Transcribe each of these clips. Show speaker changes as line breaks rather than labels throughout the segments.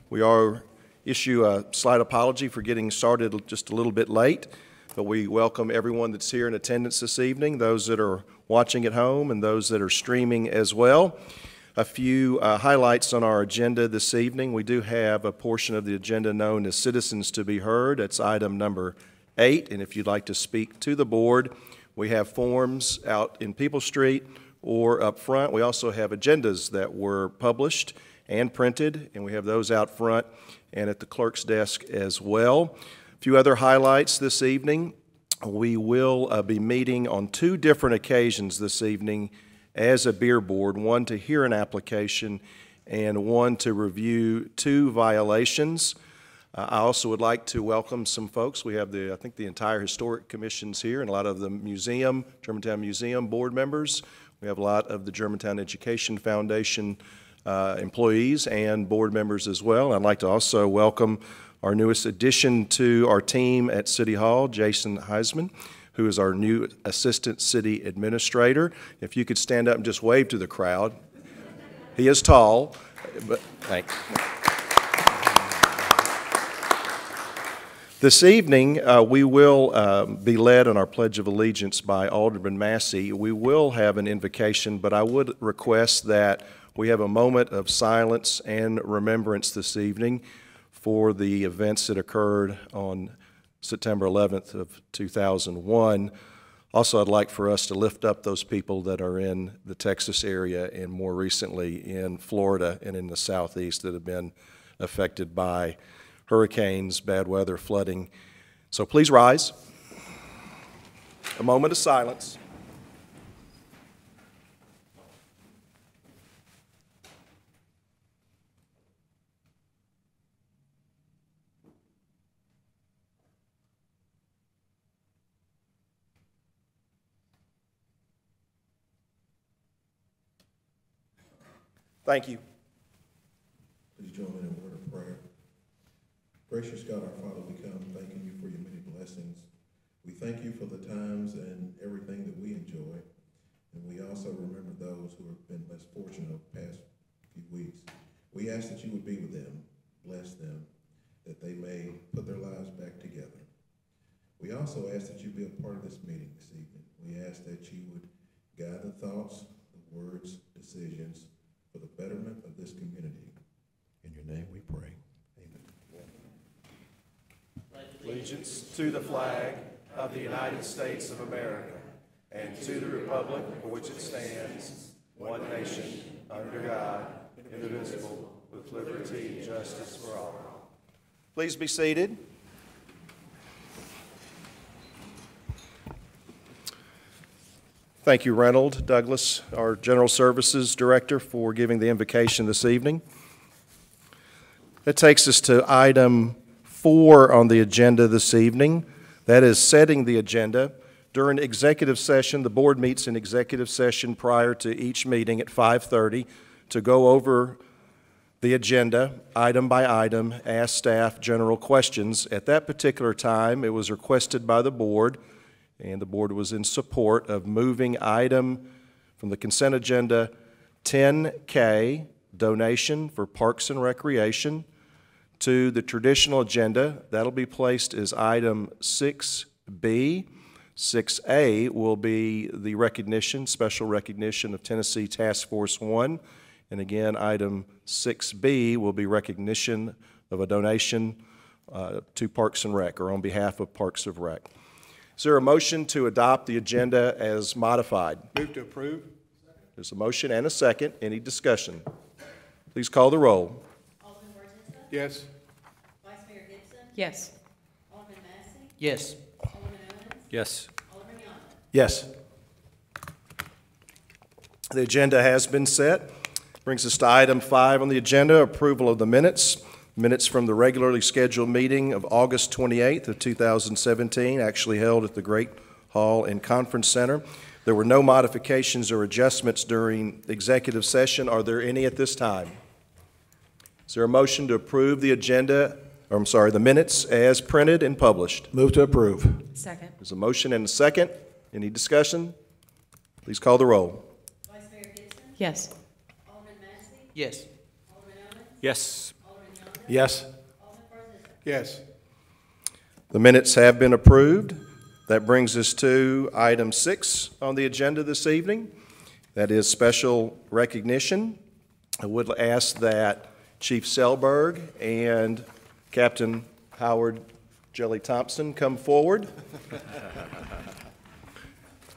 We issue a slight apology for getting started just a little bit late, but we welcome everyone that's here in attendance this evening, those that are watching at home and those that are streaming as well. A few highlights on our agenda this evening. We do have a portion of the agenda known as Citizens to be Heard. It's item number 8, and if you'd like to speak to the board, we have forms out in People Street or up front. We also have agendas that were published and printed, and we have those out front and at the clerk's desk as well. A few other highlights this evening. We will be meeting on 2 different occasions this evening as a beer board, one to hear an application and one to review 2 violations. I also would like to welcome some folks. We have I think the entire Historic Commission's here and a lot of the museum, Germantown Museum board members. We have a lot of the Germantown Education Foundation employees and board members as well. I'd like to also welcome our newest addition to our team at City Hall, Jason Heisman, who is our new Assistant City Administrator. If you could stand up and just wave to the crowd. He is tall, but thanks. This evening, we will be led in our Pledge of Allegiance by Alderman Massey. We will have an invocation, but I would request that we have a moment of silence and remembrance this evening for the events that occurred on September 11th of 2001. Also, I'd like for us to lift up those people that are in the Texas area and more recently in Florida and in the Southeast that have been affected by hurricanes, bad weather, flooding. So please rise. A moment of silence. Thank you.
Please join me in a word of prayer. Gracious God, our Father, we come thanking you for your many blessings. We thank you for the times and everything that we enjoy. And we also remember those who have been less fortunate over the past few weeks. We ask that you would be with them, bless them, that they may put their lives back together. We also ask that you be a part of this meeting this evening. We ask that you would guide the thoughts, the words, decisions, for the betterment of this community. In your name we pray. Amen.
Allegiance to the flag of the United States of America and to the republic for which it stands, one nation, under God, indivisible, with liberty and justice for all. Please be seated. Thank you, Reynold Douglas, our General Services Director, for giving the invocation this evening. That takes us to item 4 on the agenda this evening. That is setting the agenda. During executive session, the board meets in executive session prior to each meeting at 5:30 to go over the agenda, item by item, ask staff general questions. At that particular time, it was requested by the board, and the board was in support of moving item from the consent agenda 10K, donation for Parks and Recreation, to the traditional agenda. That'll be placed as item 6B. 6A will be the recognition, special recognition of Tennessee Task Force 1. And again, item 6B will be recognition of a donation to Parks and Rec, or on behalf of Parks and Rec. Is there a motion to adopt the agenda as modified?
Move to approve.
There's a motion and a second. Any discussion? Please call the roll.
Alderman Bartista?
Yes.
Vice Mayor Gibson?
Yes.
Alderman Massey?
Yes.
Alderman Owens?
Yes.
Alderman Young?
Yes. The agenda has been set. Brings us to item 5 on the agenda, approval of the minutes. Minutes from the regularly scheduled meeting of August 28th of 2017, actually held at the Great Hall and Conference Center. There were no modifications or adjustments during executive session. Are there any at this time? Is there a motion to approve the agenda, or I'm sorry, the minutes as printed and published?
Move to approve.
Second.
There's a motion and a second. Any discussion? Please call the roll.
Vice Mayor Gibson?
Yes.
Alderman Massey?
Yes.
Alderman Owens?
Yes.
Alderman Young?
Yes.
Alderman Barzillo.
Yes.
The minutes have been approved. That brings us to item 6 on the agenda this evening. That is special recognition. I would ask that Chief Selberg and Captain Howard Jelly Thompson come forward.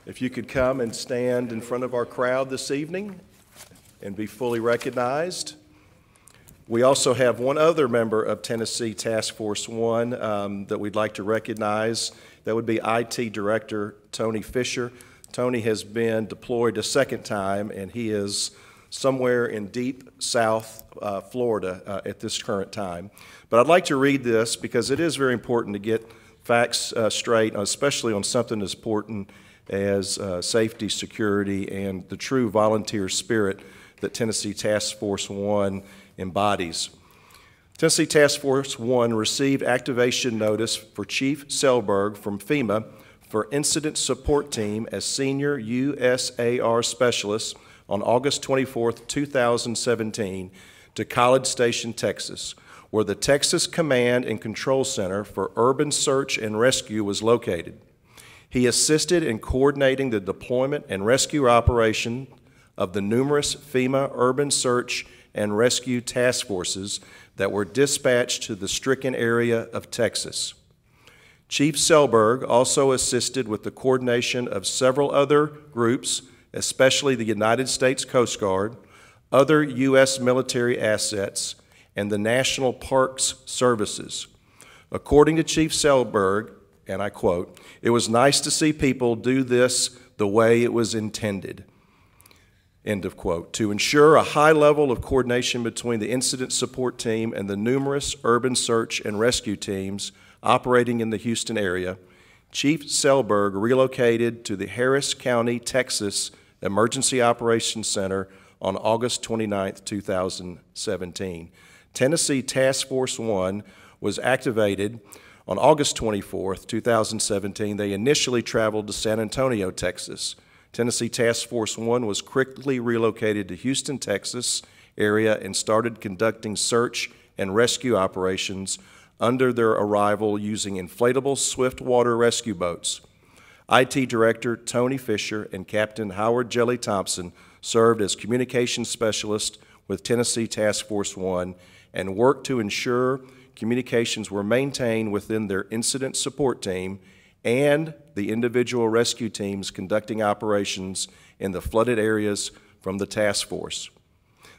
If you could come and stand in front of our crowd this evening and be fully recognized. We also have one other member of Tennessee Task Force 1 that we'd like to recognize. That would be IT Director Tony Fisher. Tony has been deployed a second time, and he is somewhere in deep South Florida at this current time. But I'd like to read this because it is very important to get facts straight, especially on something as important as safety, security, and the true volunteer spirit that Tennessee Task Force 1 embodies. Tennessee Task Force 1 received activation notice for Chief Selberg from FEMA for Incident Support Team as Senior USAR Specialist on August 24, 2017 to College Station, Texas, where the Texas Command and Control Center for Urban Search and Rescue was located. He assisted in coordinating the deployment and rescue operation of the numerous FEMA urban search and rescue task forces that were dispatched to the stricken area of Texas. Chief Selberg also assisted with the coordination of several other groups, especially the United States Coast Guard, other U.S. military assets, and the National Parks Services. According to Chief Selberg, and I quote, "It was nice to see people do this the way it was intended." End of quote. To ensure a high level of coordination between the incident support team and the numerous urban search and rescue teams operating in the Houston area, Chief Selberg relocated to the Harris County, Texas Emergency Operations Center on August 29, 2017. Tennessee Task Force 1 was activated on August 24, 2017. They initially traveled to San Antonio, Texas. Tennessee Task Force 1 was quickly relocated to Houston, Texas area and started conducting search and rescue operations under their arrival using inflatable swift water rescue boats. IT Director Tony Fisher and Captain Howard Jelly Thompson served as communications specialists with Tennessee Task Force 1 and worked to ensure communications were maintained within their incident support team and the individual rescue teams conducting operations in the flooded areas from the task force.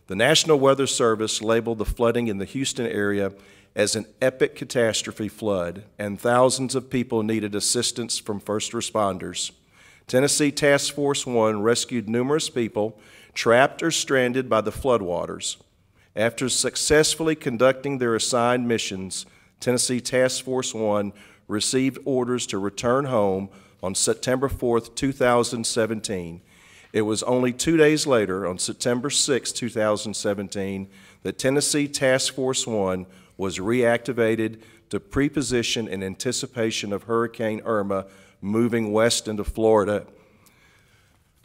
The National Weather Service labeled the flooding in the Houston area as an epic catastrophe flood, and thousands of people needed assistance from first responders. Tennessee Task Force 1 rescued numerous people trapped or stranded by the floodwaters. After successfully conducting their assigned missions, Tennessee Task Force 1 received orders to return home on September 4, 2017. It was only 2 days later, on September 6, 2017, that Tennessee Task Force 1 was reactivated to pre-position in anticipation of Hurricane Irma moving west into Florida.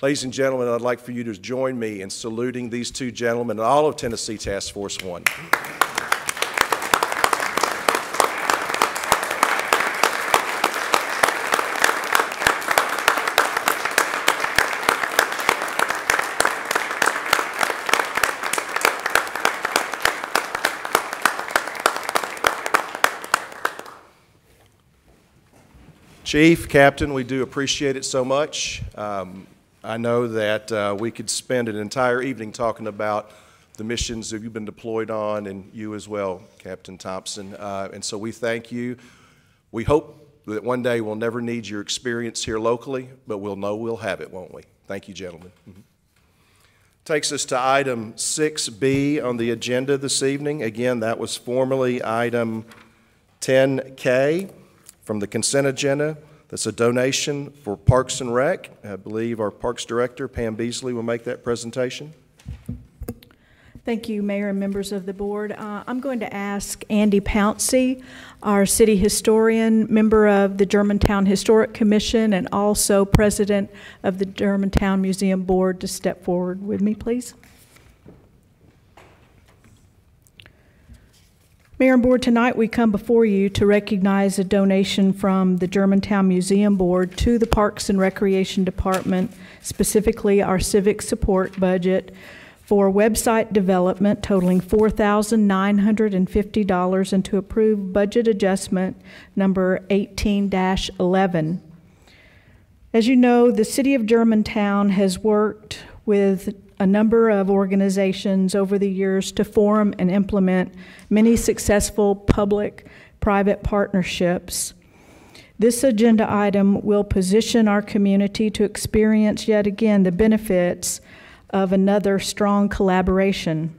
Ladies and gentlemen, I'd like for you to join me in saluting these two gentlemen and all of Tennessee Task Force 1. Chief, Captain, we do appreciate it so much. I know that we could spend an entire evening talking about the missions that you've been deployed on, and you as well, Captain Thompson. And so we thank you. We hope that one day we'll never need your experience here locally, but we'll know we'll have it, won't we? Thank you, gentlemen. Takes us to item 6B on the agenda this evening. Again, that was formerly item 10K from the consent agenda. That's a donation for Parks and Rec. I believe our Parks Director, Pam Beasley, will make that presentation.
Thank you, Mayor and members of the board. I'm going to ask Andy Pouncey, our city historian, member of the Germantown Historic Commission, and also president of the Germantown Museum Board, to step forward with me, please. Mayor and Board, tonight we come before you to recognize a donation from the Germantown Museum Board to the Parks and Recreation Department, specifically our civic support budget, for website development totaling $4,950 and to approve budget adjustment number 18-11. As you know, the City of Germantown has worked with a number of organizations over the years to form and implement many successful public-private partnerships. This agenda item will position our community to experience yet again the benefits of another strong collaboration.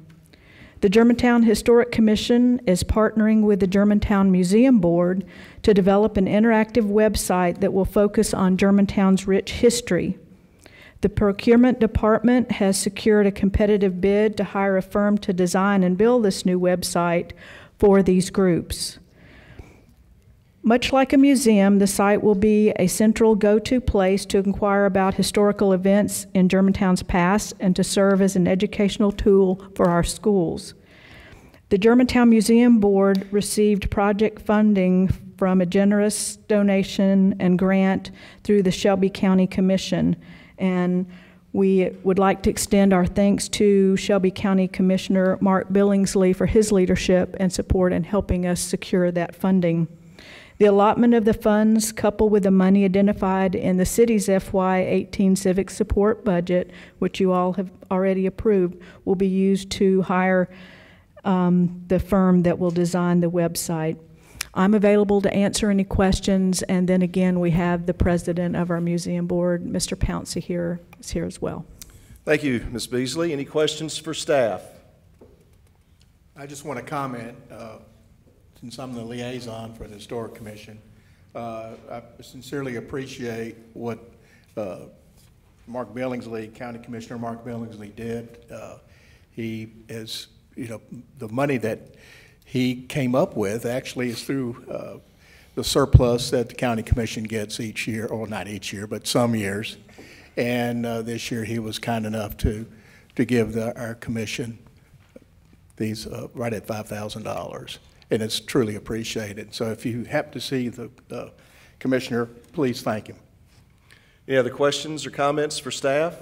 The Germantown Historic Commission is partnering with the Germantown Museum Board to develop an interactive website that will focus on Germantown's rich history. The procurement department has secured a competitive bid to hire a firm to design and build this new website for these groups. Much like a museum, the site will be a central go-to place to inquire about historical events in Germantown's past and to serve as an educational tool for our schools. The Germantown Museum Board received project funding from a generous donation and grant through the Shelby County Commission, and we would like to extend our thanks to Shelby County Commissioner Mark Billingsley for his leadership and support in helping us secure that funding. The allotment of the funds, coupled with the money identified in the city's FY18 civic support budget, which you all have already approved, will be used to hire the firm that will design the website. I'm available to answer any questions, and then again, we have the president of our museum board, Mr. Pouncey, is here as well.
Thank you, Ms. Beasley. Any questions for staff?
I just want to comment, since I'm the liaison for the Historic Commission, I sincerely appreciate what Mark Billingsley, County Commissioner Mark Billingsley did. He is, the money that he came up with actually is through the surplus that the County Commission gets each year, or not each year, but some years. And this year he was kind enough to give our commission these right at $5,000. And it's truly appreciated. So if you happen to see the commissioner, please thank him.
Any other questions or comments for staff?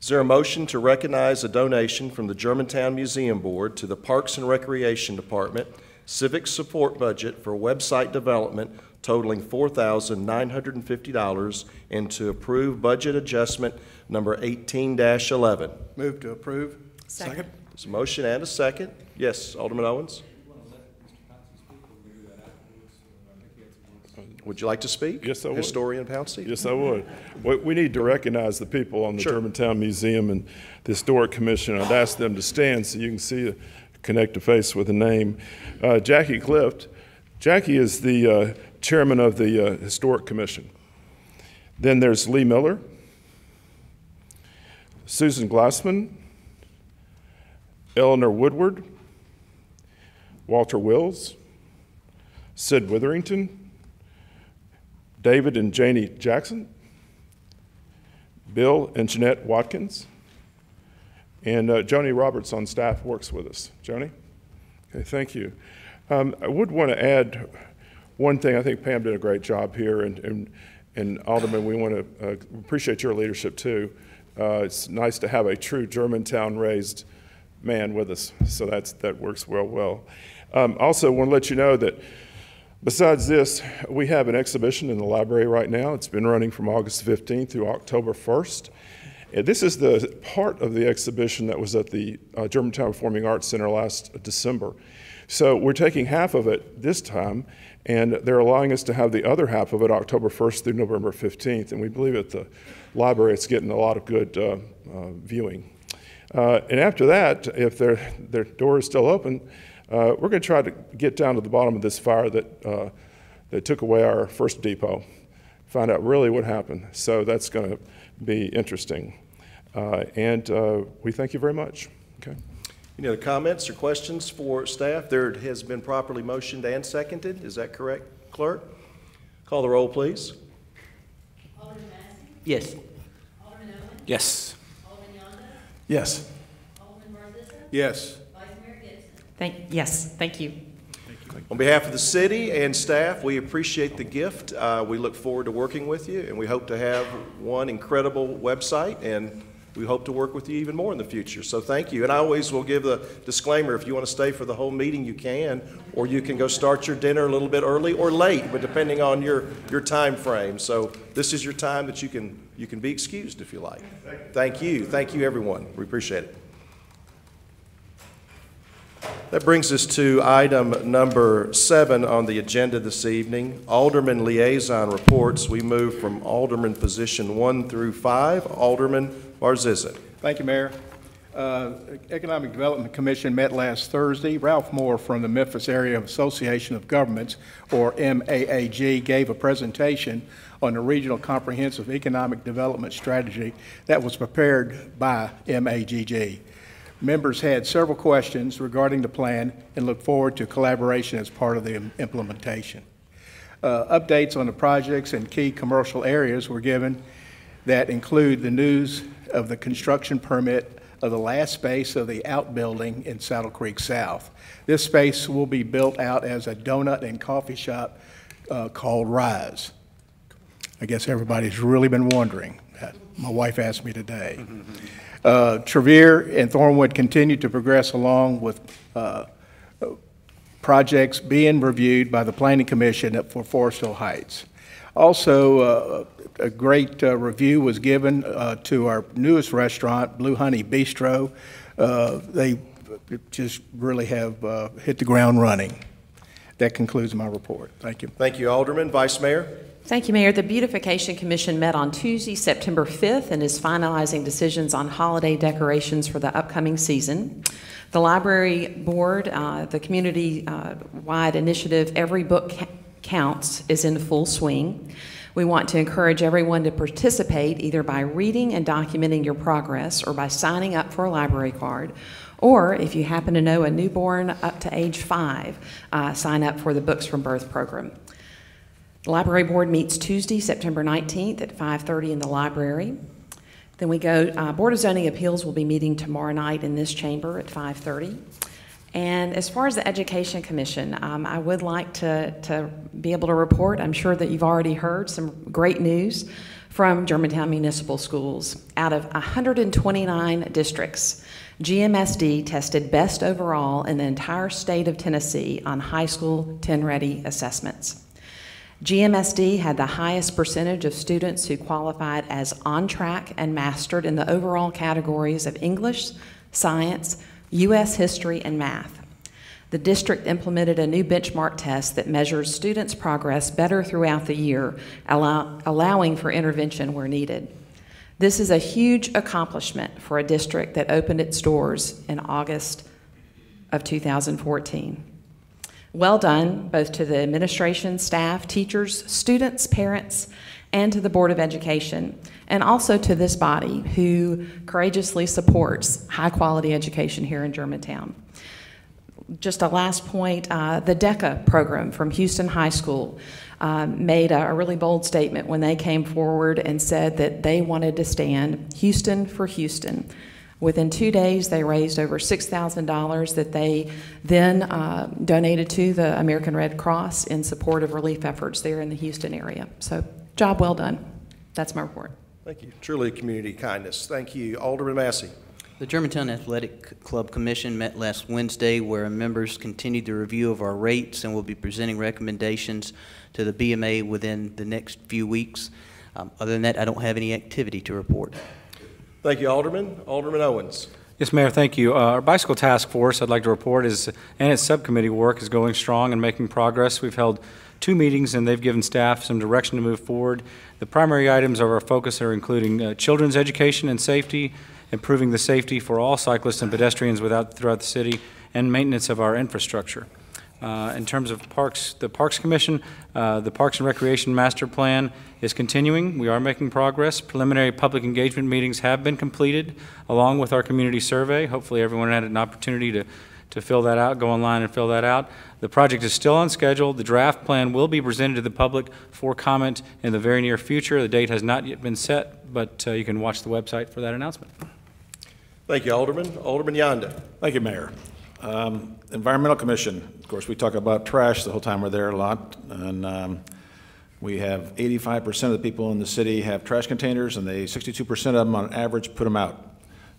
Is there a motion to recognize a donation from the Germantown Museum Board to the Parks and Recreation Department civic support budget for website development totaling $4,950 and to approve budget adjustment number 18-11?
Move to approve.
Second.
There's a motion and a second. Yes, Alderman Owens? Would you like to speak?
Yes, I would.
Historian Pouncey?
Yes, I would. We need to recognize the people on the
Sure.
Germantown Museum and the Historic Commission. I'd ask them to stand so you can see connect a face with a name. Jackie Clift. Jackie is the chairman of the Historic Commission. Then there's Lee Miller, Susan Glassman, Eleanor Woodward, Walter Wills, Sid Witherington, David and Janie Jackson, Bill and Jeanette Watkins, and Joni Roberts on staff works with us. Joni? Okay, thank you. I would want to add one thing. I think Pam did a great job here, and Alderman, we want to appreciate your leadership too. It's nice to have a true Germantown-raised man with us, so that works well. Also, want to let you know that besides this, we have an exhibition in the library right now. It's been running from August 15th through October 1st. And this is the part of the exhibition that was at the Germantown Performing Arts Center last December. So we're taking half of it this time, and they're allowing us to have the other half of it October 1st through November 15th. And we believe at the library it's getting a lot of good viewing. And after that, if their door is still open, we're going to try to get down to the bottom of this fire that took away our first depot, find out really what happened. So that's going to be interesting. And we thank you very much. Okay.
Any other comments or questions for staff? There has been properly motioned and seconded. Is that correct, clerk? Call the roll, please.
Alderman Massey?
Yes.
Alderman Owen?
Yes.
Alderman Yonda?
Yes.
Alderman Barzissa?
Yes.
Vice Mayor Gibson?
Yes, thank you.
On behalf of the city and staff, we appreciate the gift. We look forward to working with you, and we hope to have one incredible website, and we hope to work with you even more in the future. So thank you. And I always will give the disclaimer, if you want to stay for the whole meeting, you can, or you can go start your dinner a little bit early or late, but depending on your time frame. So this is your time that you can be excused if you like. Thank you. Thank you, everyone. We appreciate it. That brings us to item number 7 on the agenda this evening, Alderman Liaison Reports. We move from Alderman position 1 through 5. Alderman Barzizza.
Thank you, Mayor. Economic Development Commission met last Thursday. Ralph Moore from the Memphis Area Association of Governments, or MAAG, gave a presentation on the Regional Comprehensive Economic Development Strategy that was prepared by MAGG. Members had several questions regarding the plan and look forward to collaboration as part of the implementation. Updates on the projects and key commercial areas were given that include the news of the construction permit of the last space of the outbuilding in Saddle Creek South. This space will be built out as a donut and coffee shop called Rise. I guess everybody's really been wondering. My wife asked me today. Trevere and Thornwood continue to progress along with projects being reviewed by the Planning Commission for Forest Hill Heights. Also, a great review was given to our newest restaurant, Blue Honey Bistro. They just really have hit the ground running. That concludes my report. Thank you.
Thank you, Alderman. Vice Mayor?
Thank you, Mayor. The Beautification Commission met on Tuesday, September 5th, and is finalizing decisions on holiday decorations for the upcoming season. The Library Board, the community-wide initiative, Every Book Counts, is in full swing. We want to encourage everyone to participate either by reading and documenting your progress or by signing up for a library card. Or if you happen to know a newborn up to age 5, sign up for the Books from Birth program. The Library Board meets Tuesday, September 19th at 5:30 in the library. Then we go, Board of Zoning Appeals will be meeting tomorrow night in this chamber at 5:30. And as far as the Education Commission, I would like to be able to report, I'm sure that you've already heard some great news from Germantown Municipal Schools. Out of 129 districts, GMSD tested best overall in the entire state of Tennessee on high school 10-ready assessments. GMSD had the highest percentage of students who qualified as on track and mastered in the overall categories of English, science, U.S. history, and math. The district implemented a new benchmark test that measures students' progress better throughout the year, allowing for intervention where needed. This is a huge accomplishment for a district that opened its doors in August of 2014. Well done, both to the administration, staff, teachers, students, parents, and to the Board of Education, and also to this body who courageously supports high-quality education here in Germantown. Just a last point, the DECA program from Houston High School made a really bold statement when they came forward and said that they wanted to stand Houston for Houston. Within 2 days, they raised over $6,000 that they then donated to the American Red Cross in support of relief efforts there in the Houston area. So, job well done. That's my report.
Thank you. Truly community kindness. Thank you. Alderman Massey.
The Germantown Athletic Club Commission met last Wednesday, where members continued the review of our rates and will be presenting recommendations to the BMA within the next few weeks. Other than that, I don't have any activity to report.
Thank you, Alderman. Alderman Owens.
Yes, Mayor, thank you. Our bicycle task force, I'd like to report, and its subcommittee work is going strong and making progress. We've held 2 meetings, and they've given staff some direction to move forward. The primary items of our focus are including children's education and safety, improving the safety for all cyclists and pedestrians throughout the city, and maintenance of our infrastructure. In terms of parks, the Parks Commission, the Parks and Recreation Master Plan is continuing. We are making progress. Preliminary public engagement meetings have been completed, along with our community survey. Hopefully everyone had an opportunity to fill that out, go online and fill that out. The project is still on schedule. The draft plan will be presented to the public for comment in the very near future. The date has not yet been set, but you can watch the website for that announcement.
Thank you, Alderman. Alderman Yonda.
Thank you, Mayor. Environmental Commission, of course, we talk about trash the whole time we're there a lot, and we have 85% of the people in the city have trash containers, and 62% of them on average put them out.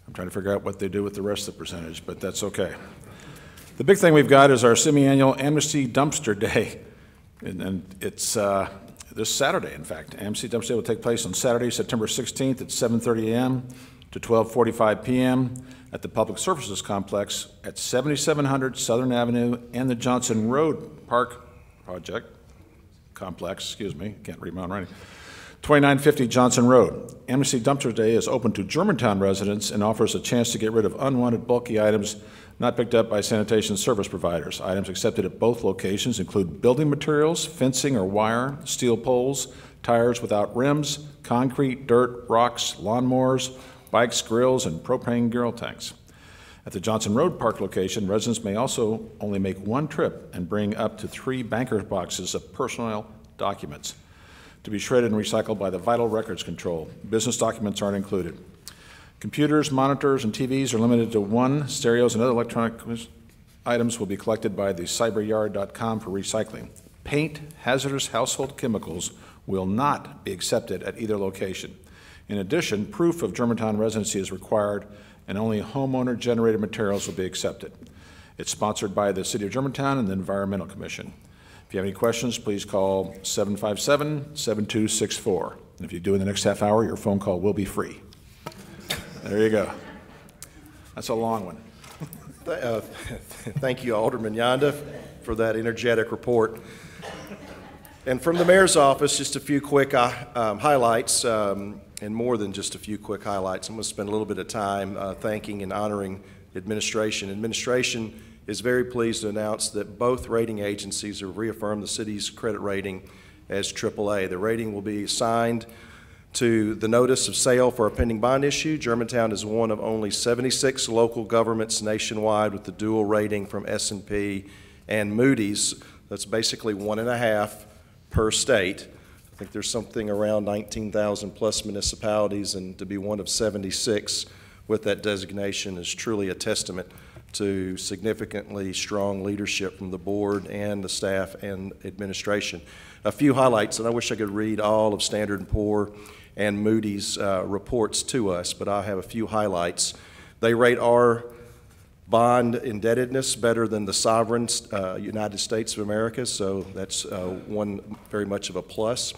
I'm trying to figure out what they do with the rest of the percentage, but that's okay. The big thing we've got is our semi-annual Amnesty Dumpster Day, and it's this Saturday, in fact. Amnesty Dumpster Day will take place on Saturday, September 16th at 7:30 a.m. to 12:45 p.m. at the Public Services Complex at 7700 Southern Avenue and the Johnson Road Park Complex, can't read my own writing, 2950 Johnson Road. Amnesty Dumpster Day is open to Germantown residents and offers a chance to get rid of unwanted bulky items not picked up by sanitation service providers. Items accepted at both locations include building materials, fencing or wire, steel poles, tires without rims, concrete, dirt, rocks, lawnmowers, bikes, grills, and propane grill tanks. At the Johnson Road Park location, residents may also only make one trip and bring up to 3 banker's boxes of personal documents to be shredded and recycled by the Vital Records Control. Business documents aren't included. Computers, monitors, and TVs are limited to 1. Stereos and other electronic items will be collected by the cyberyard.com for recycling. Paint, hazardous household chemicals will not be accepted at either location. In addition, proof of Germantown residency is required, and only homeowner-generated materials will be accepted. It's sponsored by the City of Germantown and the Environmental Commission. If you have any questions, please call 757-7264. And if you do in the next half hour, your phone call will be free. There you go. That's a long one.
Thank you, Alderman Yonda, for that energetic report. And from the mayor's office, just a few quick highlights, and more than just a few quick highlights. I'm going to spend a little bit of time thanking and honoring administration. Administration is very pleased to announce that both rating agencies have reaffirmed the city's credit rating as AAA. The rating will be assigned to the notice of sale for a pending bond issue. Germantown is one of only 76 local governments nationwide with the dual rating from S&P and Moody's. That's basically 1.5 per state. I think there's something around 19,000 plus municipalities, and to be one of 76 with that designation is truly a testament to significantly strong leadership from the board and the staff and administration. A few highlights, and I wish I could read all of Standard & Poor and Moody's reports to us, but I have a few highlights. They rate our bond indebtedness better than the sovereign United States of America, so that's one very much of a plus.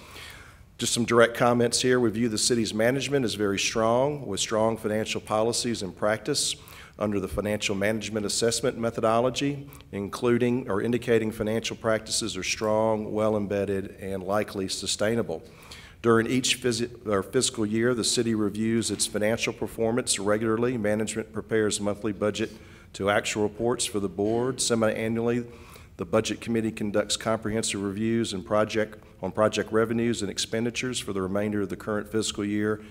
Just some direct comments here. We view the city's management as very strong, with strong financial policies and practice under the financial management assessment methodology, including or indicating financial practices are strong, well embedded, and likely sustainable. During each fiscal year, the city reviews its financial performance regularly. Management prepares monthly budget to actual reports for the board. Semi-annually, the Budget Committee conducts comprehensive reviews on project revenues and expenditures for the remainder of the current fiscal year.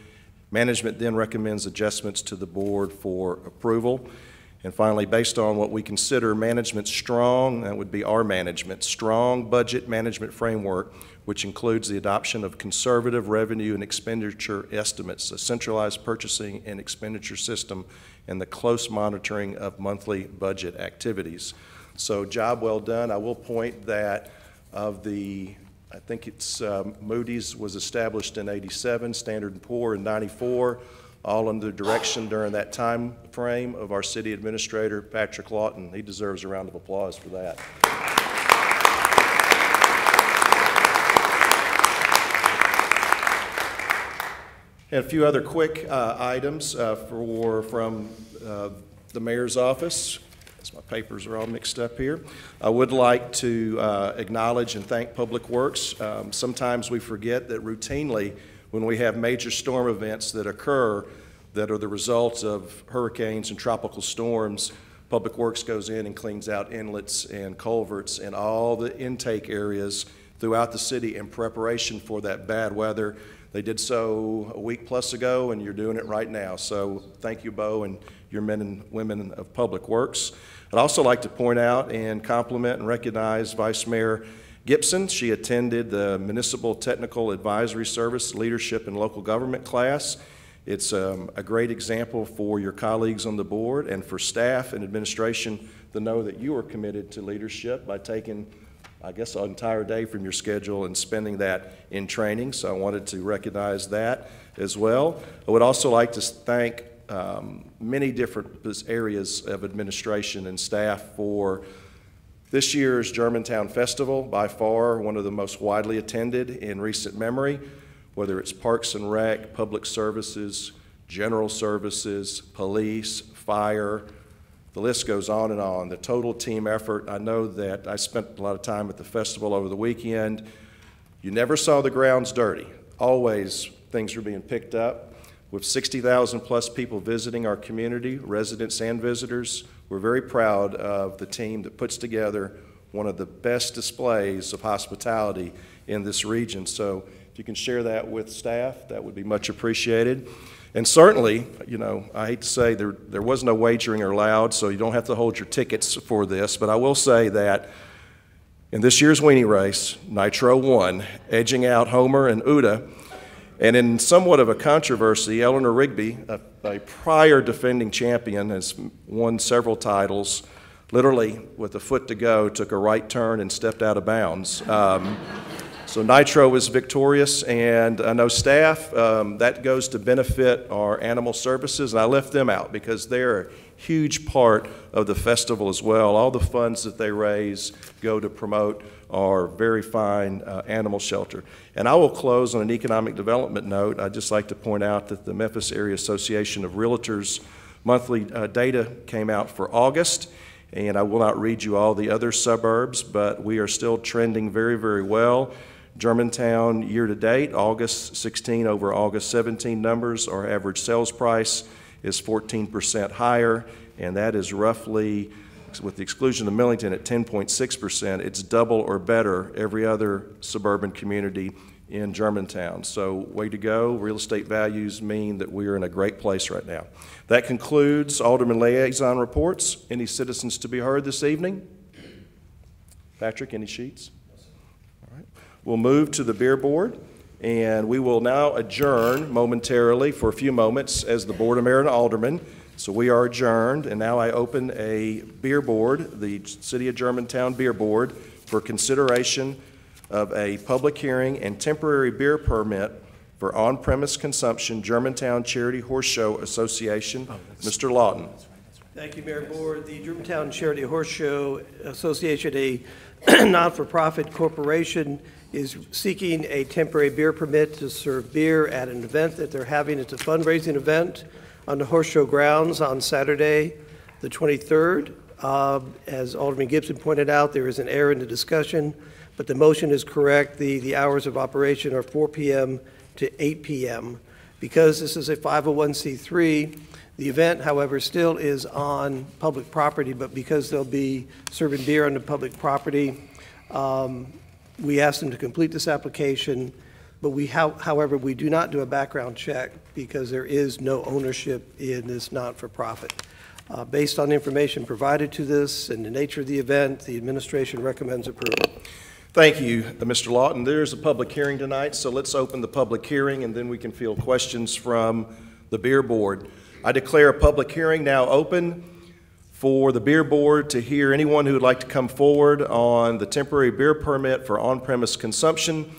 Management then recommends adjustments to the board for approval. And finally, based on what we consider management's strong, that would be our management, strong budget management framework, which includes the adoption of conservative revenue and expenditure estimates, a centralized purchasing and expenditure system, and the close monitoring of monthly budget activities. So job well done. I will point that of the, I think it's Moody's was established in '87, Standard & Poor in '94, all under the direction during that time frame of our city administrator, Patrick Lawton. He deserves a round of applause for that. And a few other quick items from the mayor's office. As my papers are all mixed up here. I would like to acknowledge and thank Public Works. Sometimes we forget that routinely when we have major storm events that occur that are the result of hurricanes and tropical storms, Public Works goes in and cleans out inlets and culverts and all the intake areas throughout the city in preparation for that bad weather. They did so a week plus ago, and you're doing it right now. So thank you, Bo, and your men and women of Public Works. I'd also like to point out and compliment and recognize Vice Mayor Gibson. She attended the Municipal Technical Advisory Service Leadership in Local Government class. It's a great example for your colleagues on the board and for staff and administration the know that you are committed to leadership by taking, I guess, an entire day from your schedule and spending that in training. So I wanted to recognize that as well. I would also like to thank many different areas of administration and staff for this year's Germantown Festival, by far one of the most widely attended in recent memory, whether it's Parks and Rec, Public Services, General Services, Police, Fire, the list goes on and on. The total team effort. I know that I spent a lot of time at the festival over the weekend. You never saw the grounds dirty. Always things were being picked up. With 60,000 plus people visiting our community, residents and visitors, we're very proud of the team that puts together one of the best displays of hospitality in this region. So if you can share that with staff, that would be much appreciated. And certainly, you know, I hate to say there was no wagering allowed, so you don't have to hold your tickets for this, but I will say that in this year's weenie race, Nitro won, edging out Homer and Uda. And in somewhat of a controversy, Eleanor Rigby, a prior defending champion, has won several titles, literally with a foot to go, took a right turn and stepped out of bounds. So Nitro was victorious, and I know staff, that goes to benefit our animal services, and I left them out because they're a huge part of the festival as well. All the funds that they raise go to promote our very fine animal shelter. And I will close on an economic development note. I'd just like to point out that the Memphis Area Association of Realtors monthly data came out for August, and I will not read you all the other suburbs, but we are still trending very, very well. Germantown year-to-date, August 16 over August 17 numbers, our average sales price is 14% higher, and that is roughly, with the exclusion of Millington, at 10.6%. It's double or better every other suburban community in Germantown. So way to go. Real estate values mean that we are in a great place right now. That concludes Alderman liaison reports. Any citizens to be heard this evening? Patrick, any sheets? All right. We'll move to the beer board, and we will now adjourn momentarily for a few moments as the Board of Mayor and Aldermen. So we are adjourned, and now I open a beer board, the City of Germantown Beer Board, for consideration of a public hearing and temporary beer permit for on-premise consumption, Germantown Charity Horse Show Association. Mr. Lawton.
Thank you, Mayor Board. The Germantown Charity Horse Show Association, a not-for-profit corporation, is seeking a temporary beer permit to serve beer at an event that they're having. It's a fundraising event on the horse show grounds on Saturday, the 23rd. As Alderman Gibson pointed out, there is an error in the discussion, but the motion is correct. The hours of operation are 4 p.m. to 8 p.m. Because this is a 501c3, the event, however, still is on public property, but because they'll be serving beer on the public property, we asked them to complete this application, but however, we do not do a background check because there is no ownership in this not-for-profit. Based on information provided to this and the nature of the event, the administration recommends approval.
Thank you, Mr. Lawton. There's a public hearing tonight, so let's open the public hearing, and then we can field questions from the beer board. I declare a public hearing now open for the beer board to hear anyone who would like to come forward on the temporary beer permit for on-premise consumption,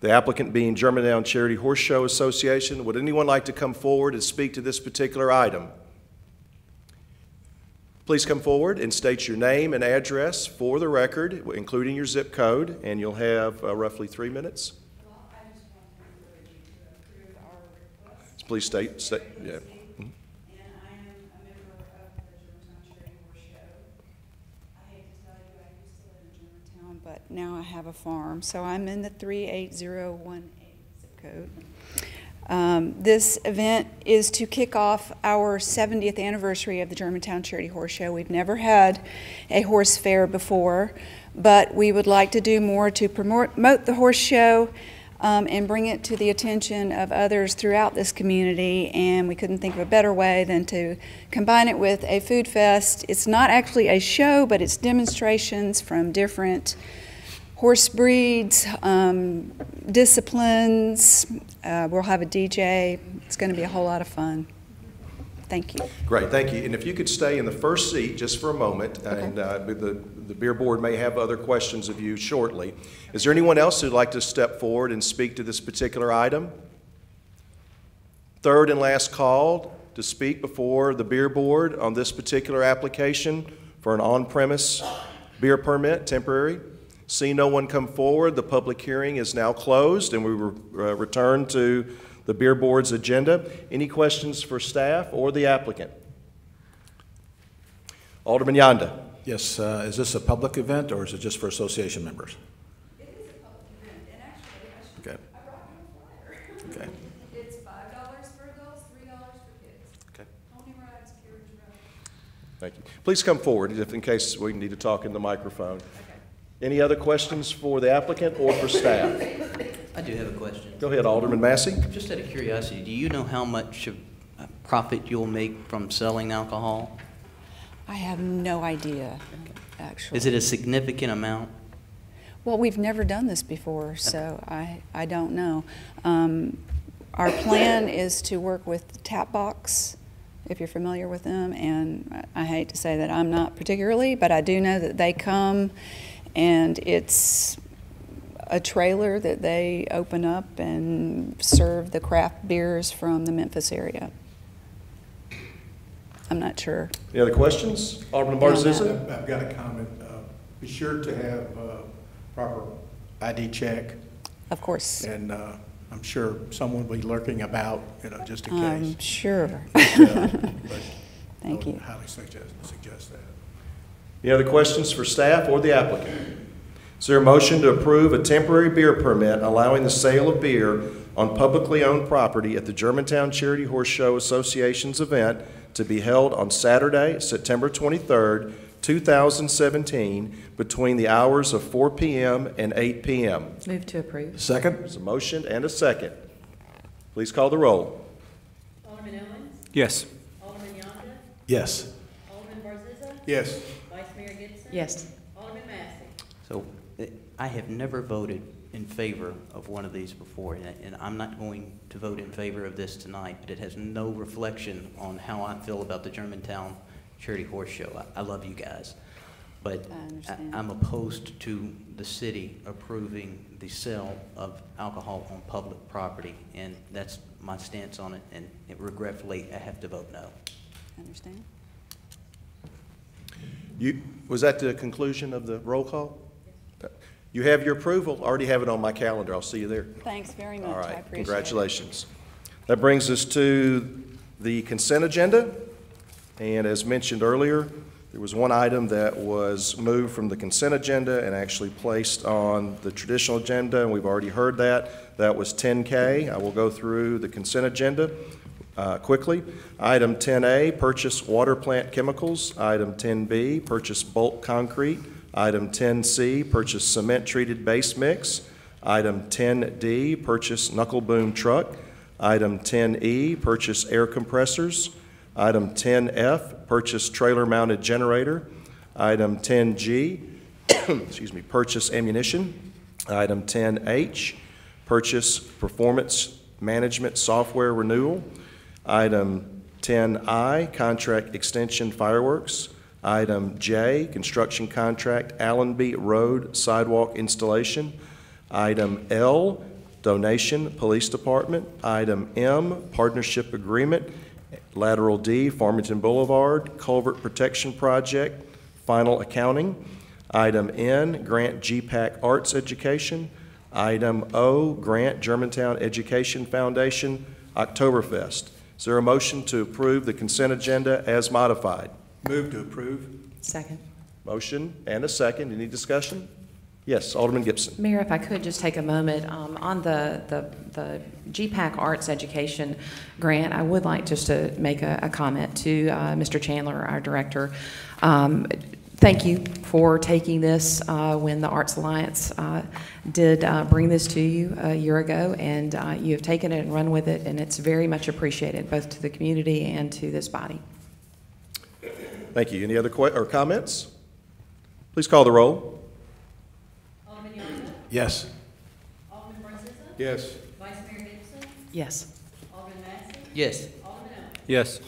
the applicant being Germantown Charity Horse Show Association. Would anyone like to come forward and speak to this particular item? Please come forward and state your name and address for the record, including your zip code, and you'll have roughly 3 minutes.
Well, I just want to encourage you to approve our request.
Please state, yeah.
And I am a member of the Germantown Charity Horse Show. I hate to tell you, I used to live in Germantown, but now I have a farm, so I'm in the 38018 zip code. This event is to kick off our 70th anniversary of the Germantown Charity Horse Show. We've never had a horse fair before, but we would like to do more to promote the horse show and bring it to the attention of others throughout this community, and we couldn't think of a better way than to combine it with a food fest. It's not actually a show, but it's demonstrations from different horse breeds, disciplines. We'll have a DJ. It's going to be a whole lot of fun. Thank you.
Great, thank you. And if you could stay in the first seat just for a moment, and the beer board may have other questions of you shortly. Is there anyone else who'd like to step forward and speak to this particular item? Third and last call to speak before the beer board on this particular application for an on-premise beer permit, temporary. See no one come forward, the public hearing is now closed, and we return to the beer board's agenda. Any questions for staff or the applicant? Alderman Yonda.
Yes, is this a public event or is it just for association members?
It is a public event, and actually,
Okay.
I brought you a flyer.
Okay.
It's $5 for adults, $3 for kids.
Okay.
Pony rides, carriage rides.
Thank you. Please come forward if in case we need to talk in the microphone. Any other questions for the applicant or for staff?
I do have a question.
Go ahead, Alderman Massey.
Just out of curiosity, do you know how much of profit you'll make from selling alcohol?
I have no idea, actually.
Is it a significant amount?
Well, we've never done this before, so I don't know. Our plan is to work with Tap Box, if you're familiar with them, and I hate to say that I'm not particularly, but I do know that they come, and it's a trailer that they open up and serve the craft beers from the Memphis area. I'm not sure.
Any other questions? Alderman Barzizza?
I've got a comment. Be sure to have proper ID check,
Of course.
and I'm sure someone will be lurking about, just in case.
I'm sure.
But
Thank
I would
you.
highly suggest that.
Any other questions for staff or the applicant? Is there a motion to approve a temporary beer permit allowing the sale of beer on publicly owned property at the Germantown Charity Horse Show Association's event to be held on Saturday, September 23rd, 2017, between the hours of 4 p.m. and 8 p.m.?
Move to approve.
Second?
There's a motion and a second. Please call the roll.
Alderman Owens,
Yes.
Alderman Yonda,
Yes.
Alderman Barzizza,
Yes.
Vice Mayor Gibson.
Yes.
Alderman Massey.
So I have never voted in favor of one of these before, and I'm not going to vote in favor of this tonight, but it has no reflection on how I feel about the Germantown Charity Horse Show. I love you guys, but
I understand.
I'm opposed to the city approving the sale of alcohol on public property, and that's my stance on it, and regretfully, I have to vote no.
Understand?
Was that the conclusion of the roll call? You have your approval. I already have it on my calendar. I'll see you there.
Thanks very much.
All
I
right,
appreciate
congratulations. That brings us to the consent agenda. And as mentioned earlier, there was one item that was moved from the consent agenda and actually placed on the traditional agenda, and we've already heard that. That was 10K. I will go through the consent agenda quickly. Item 10A, purchase water plant chemicals. Item 10B, purchase bulk concrete. Item 10C, purchase cement-treated base mix. Item 10D, purchase knuckle boom truck. Item 10E, purchase air compressors. Item 10F, purchase trailer-mounted generator. Item 10G, excuse me, purchase ammunition. Item 10H, purchase performance management software renewal. Item 10I, contract extension fireworks. Item J, construction contract Allenby Road sidewalk installation. Item L, donation police department. Item M, partnership agreement. Lateral D, Farmington Boulevard culvert protection project, final accounting. Item N, grant GPAC arts education. Item O, grant Germantown Education Foundation Oktoberfest. Is there a motion to approve the consent agenda as modified?
Move to approve.
Second.
Motion and a second. Any discussion? Yes, Alderman Gibson.
Mayor, if I could just take a moment, on the GPAC Arts Education Grant, I would like just to make a comment to Mr. Chandler, our director. Thank you for taking this when the Arts Alliance did bring this to you a year ago, and you have taken it and run with it, and it's very much appreciated, both to the community and to this body.
Thank you. Any other comments? Please call the roll.
Alderman Yonda,
Yes.
Alderman Barzizza,
Yes.
Vice Mayor Gibson,
Yes.
Alderman Massey,
Yes.
Alderman Owens.
Yes.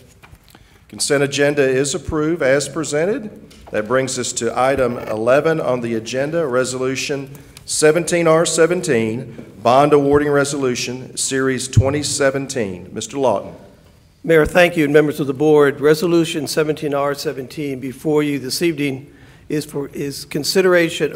Consent agenda is approved as presented. That brings us to item 11 on the agenda, Resolution 17R17, Bond Awarding Resolution, Series 2017. Mr. Lawton.
Mayor, thank you, and members of the board. Resolution 17R17 before you this evening is for consideration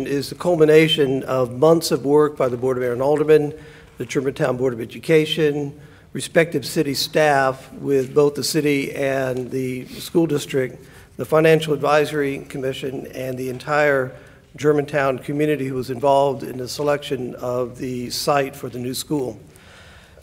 is the culmination of months of work by the Board of Mayor and Aldermen, the Germantown Board of Education, respective city staff with both the city and the school district, the Financial Advisory Commission, and the entire Germantown community who was involved in the selection of the site for the new school.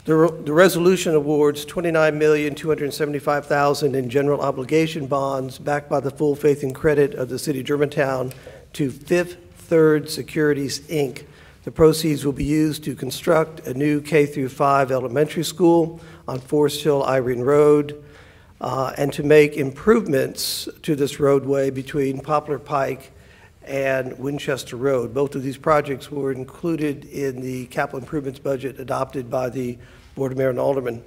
The resolution awards $29,275,000 in general obligation bonds backed by the full faith and credit of the city of Germantown to Fifth Third Securities, Inc. The proceeds will be used to construct a new K-5 elementary school on Forest Hill Irene Road and to make improvements to this roadway between Poplar Pike and Winchester Road. Both of these projects were included in the capital improvements budget adopted by the Board of Mayor and Aldermen.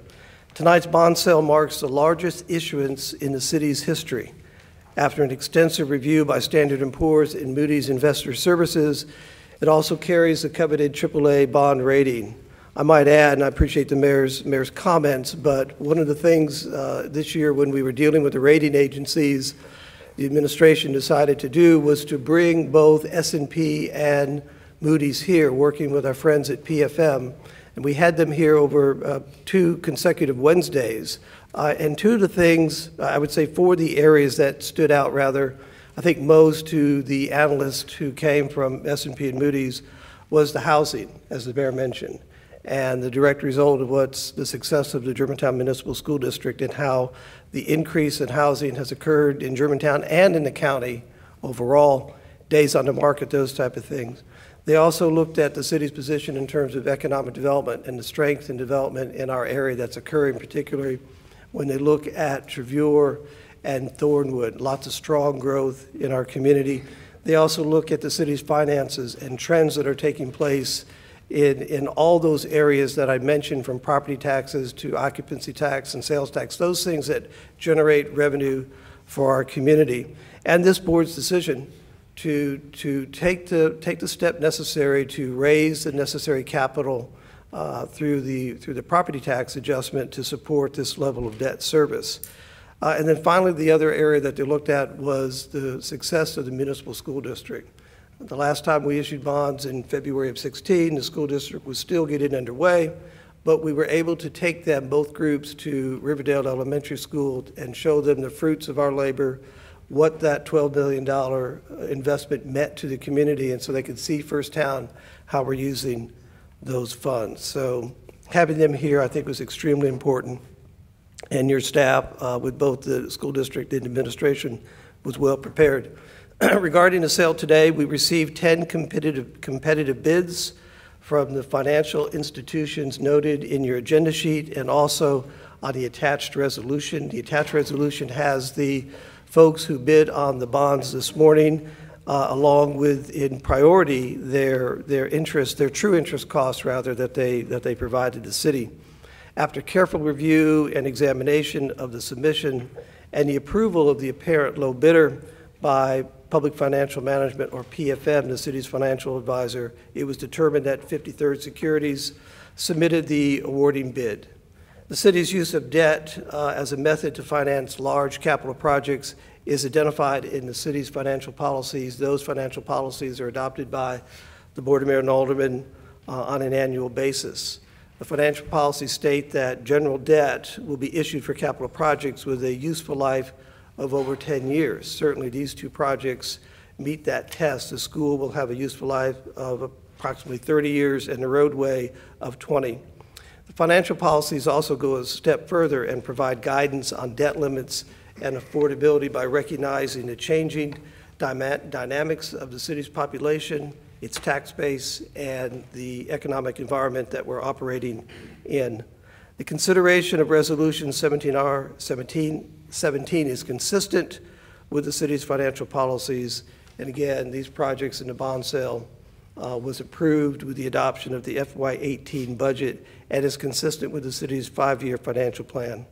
Tonight's bond sale marks the largest issuance in the city's history. After an extensive review by Standard & Poor's and Moody's Investor Services, it also carries the coveted AAA bond rating. I might add, and I appreciate the mayor's comments, but one of the things this year when we were dealing with the rating agencies, the administration decided to do was to bring both S&P and Moody's here, working with our friends at PFM. And we had them here over 2 consecutive Wednesdays. And 2 of the things, I would say 4 of the areas that stood out rather, I think most to the analysts who came from S&P and Moody's was the housing, as the mayor mentioned, and the direct result of what's the success of the Germantown Municipal School District and how the increase in housing has occurred in Germantown and in the county overall, days on the market, those type of things. They also looked at the city's position in terms of economic development and the strength and development in our area that's occurring, particularly when they look at Trevure and Thornwood, lots of strong growth in our community. They also look at the city's finances and trends that are taking place in all those areas that I mentioned, from property taxes to occupancy tax and sales tax, those things that generate revenue for our community. And this board's decision to take the step necessary to raise the necessary capital through the property tax adjustment to support this level of debt service. And then finally, the other area that they looked at was the success of the municipal school district. The last time we issued bonds in February of 16, the school district was still getting underway, but we were able to take them, both groups, to Riverdale Elementary School and show them the fruits of our labor, what that $12 million investment meant to the community, and so they could see firsthand how we're using those funds. So having them here, I think, was extremely important, and your staff with both the school district and administration was well prepared. Regarding the sale today, we received 10 competitive bids from the financial institutions noted in your agenda sheet and also on the attached resolution. The attached resolution has the folks who bid on the bonds this morning, along with, in priority, their true interest costs, rather, that they provided the city. After careful review and examination of the submission and the approval of the apparent low bidder by Public Financial Management, or PFM, the city's financial advisor, it was determined that 53rd Securities submitted the awarding bid. The city's use of debt as a method to finance large capital projects is identified in the city's financial policies. Those financial policies are adopted by the Board of Mayor and Aldermen on an annual basis. The financial policies state that general debt will be issued for capital projects with a useful life of over 10 years. Certainly these 2 projects meet that test. The school will have a useful life of approximately 30 years and the roadway of 20. The financial policies also go a step further and provide guidance on debt limits and affordability by recognizing the changing dynamics of the city's population, its tax base, and the economic environment that we're operating in. The consideration of Resolution 17R17 is consistent with the city's financial policies. And again, these projects in the bond sale was approved with the adoption of the FY18 budget and is consistent with the city's 5-year financial plan.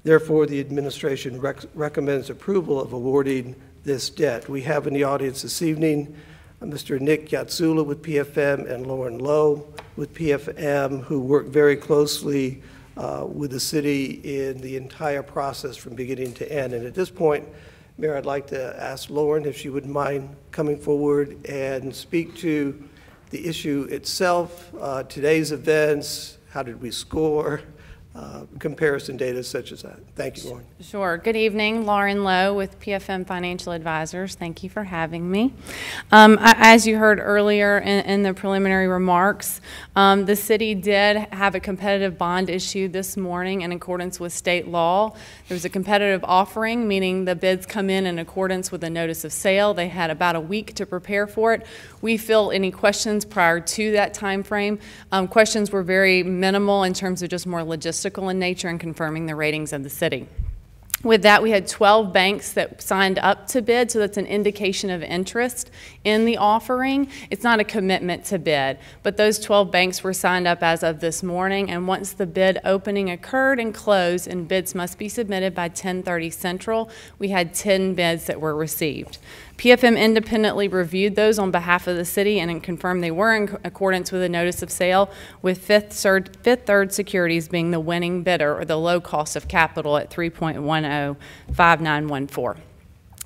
Therefore, the administration recommends approval of awarding this debt. We have in the audience this evening Mr. Nick Yatsula with PFM and Lauren Lowe with PFM, who work very closely with the city in the entire process from beginning to end. And at this point, Mayor, I'd like to ask Lauren if she wouldn't mind coming forward and speak to the issue itself, today's events, how did we score, comparison data such as that. Thank you, Lauren.
Sure. Good evening. Lauren Lowe with PFM Financial Advisors. Thank you for having me. As you heard earlier in the preliminary remarks, the city did have a competitive bond issue this morning in accordance with state law. There was a competitive offering, meaning the bids come in accordance with a notice of sale. They had about a week to prepare for it. We field any questions prior to that time frame. Questions were very minimal in terms of just more logistical in nature and confirming the ratings of the city. With that, we had 12 banks that signed up to bid, so that's an indication of interest in the offering. It's not a commitment to bid, but those 12 banks were signed up as of this morning, and once the bid opening occurred and closed, and bids must be submitted by 10:30 Central, we had 10 bids that were received. PFM independently reviewed those on behalf of the city and confirmed they were in accordance with a notice of sale, with Fifth Third Securities being the winning bidder, or the low cost of capital at 3.105914.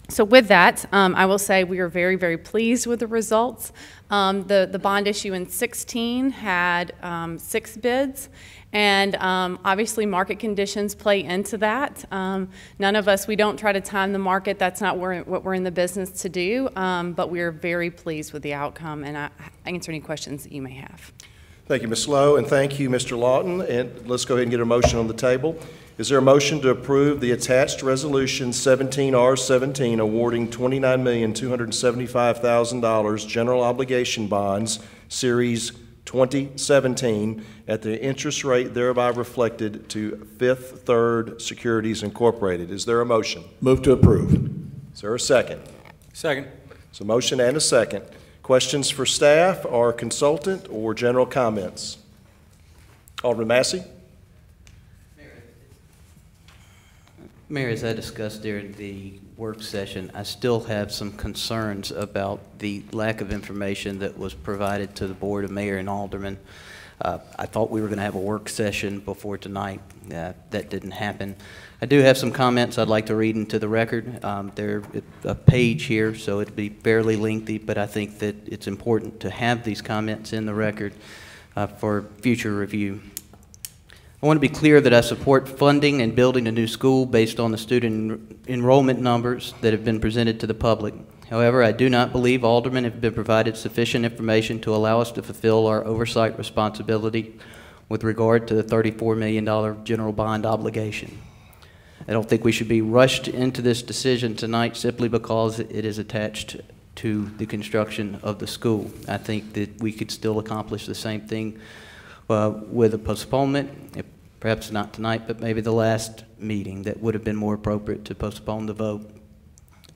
So with that, I will say we are very, very pleased with the results. The bond issue in 16 had 6 bids. And obviously market conditions play into that. None of us, we don't try to time the market. That's not what we're in the business to do. But we are very pleased with the outcome, and I answer any questions that you may have.
Thank you, Ms. Lowe, and thank you, Mr. Lawton. And let's go ahead and get a motion on the table. Is there a motion to approve the attached resolution 17R17 awarding $29,275,000 general obligation bonds, Series 2017, at the interest rate thereby reflected to Fifth Third Securities Incorporated? Is there a motion?
Move to approve.
Is there a second?
Second.
So motion and a second. Questions for staff or consultant or general comments? Alderman Massey?
Mayor, as I discussed during the work session, I still have some concerns about the lack of information that was provided to the Board of Mayor and Aldermen. I thought we were going to have a work session before tonight. That didn't happen. I do have some comments I'd like to read into the record. They're a page here, so it'll be fairly lengthy, but I think that it's important to have these comments in the record for future review. I want to be clear that I support funding and building a new school based on the student enrollment numbers that have been presented to the public. However, I do not believe aldermen have been provided sufficient information to allow us to fulfill our oversight responsibility with regard to the $34 million general bond obligation. I don't think we should be rushed into this decision tonight simply because it is attached to the construction of the school. I think that we could still accomplish the same thing with a postponement, perhaps not tonight, but maybe the last meeting that would have been more appropriate to postpone the vote.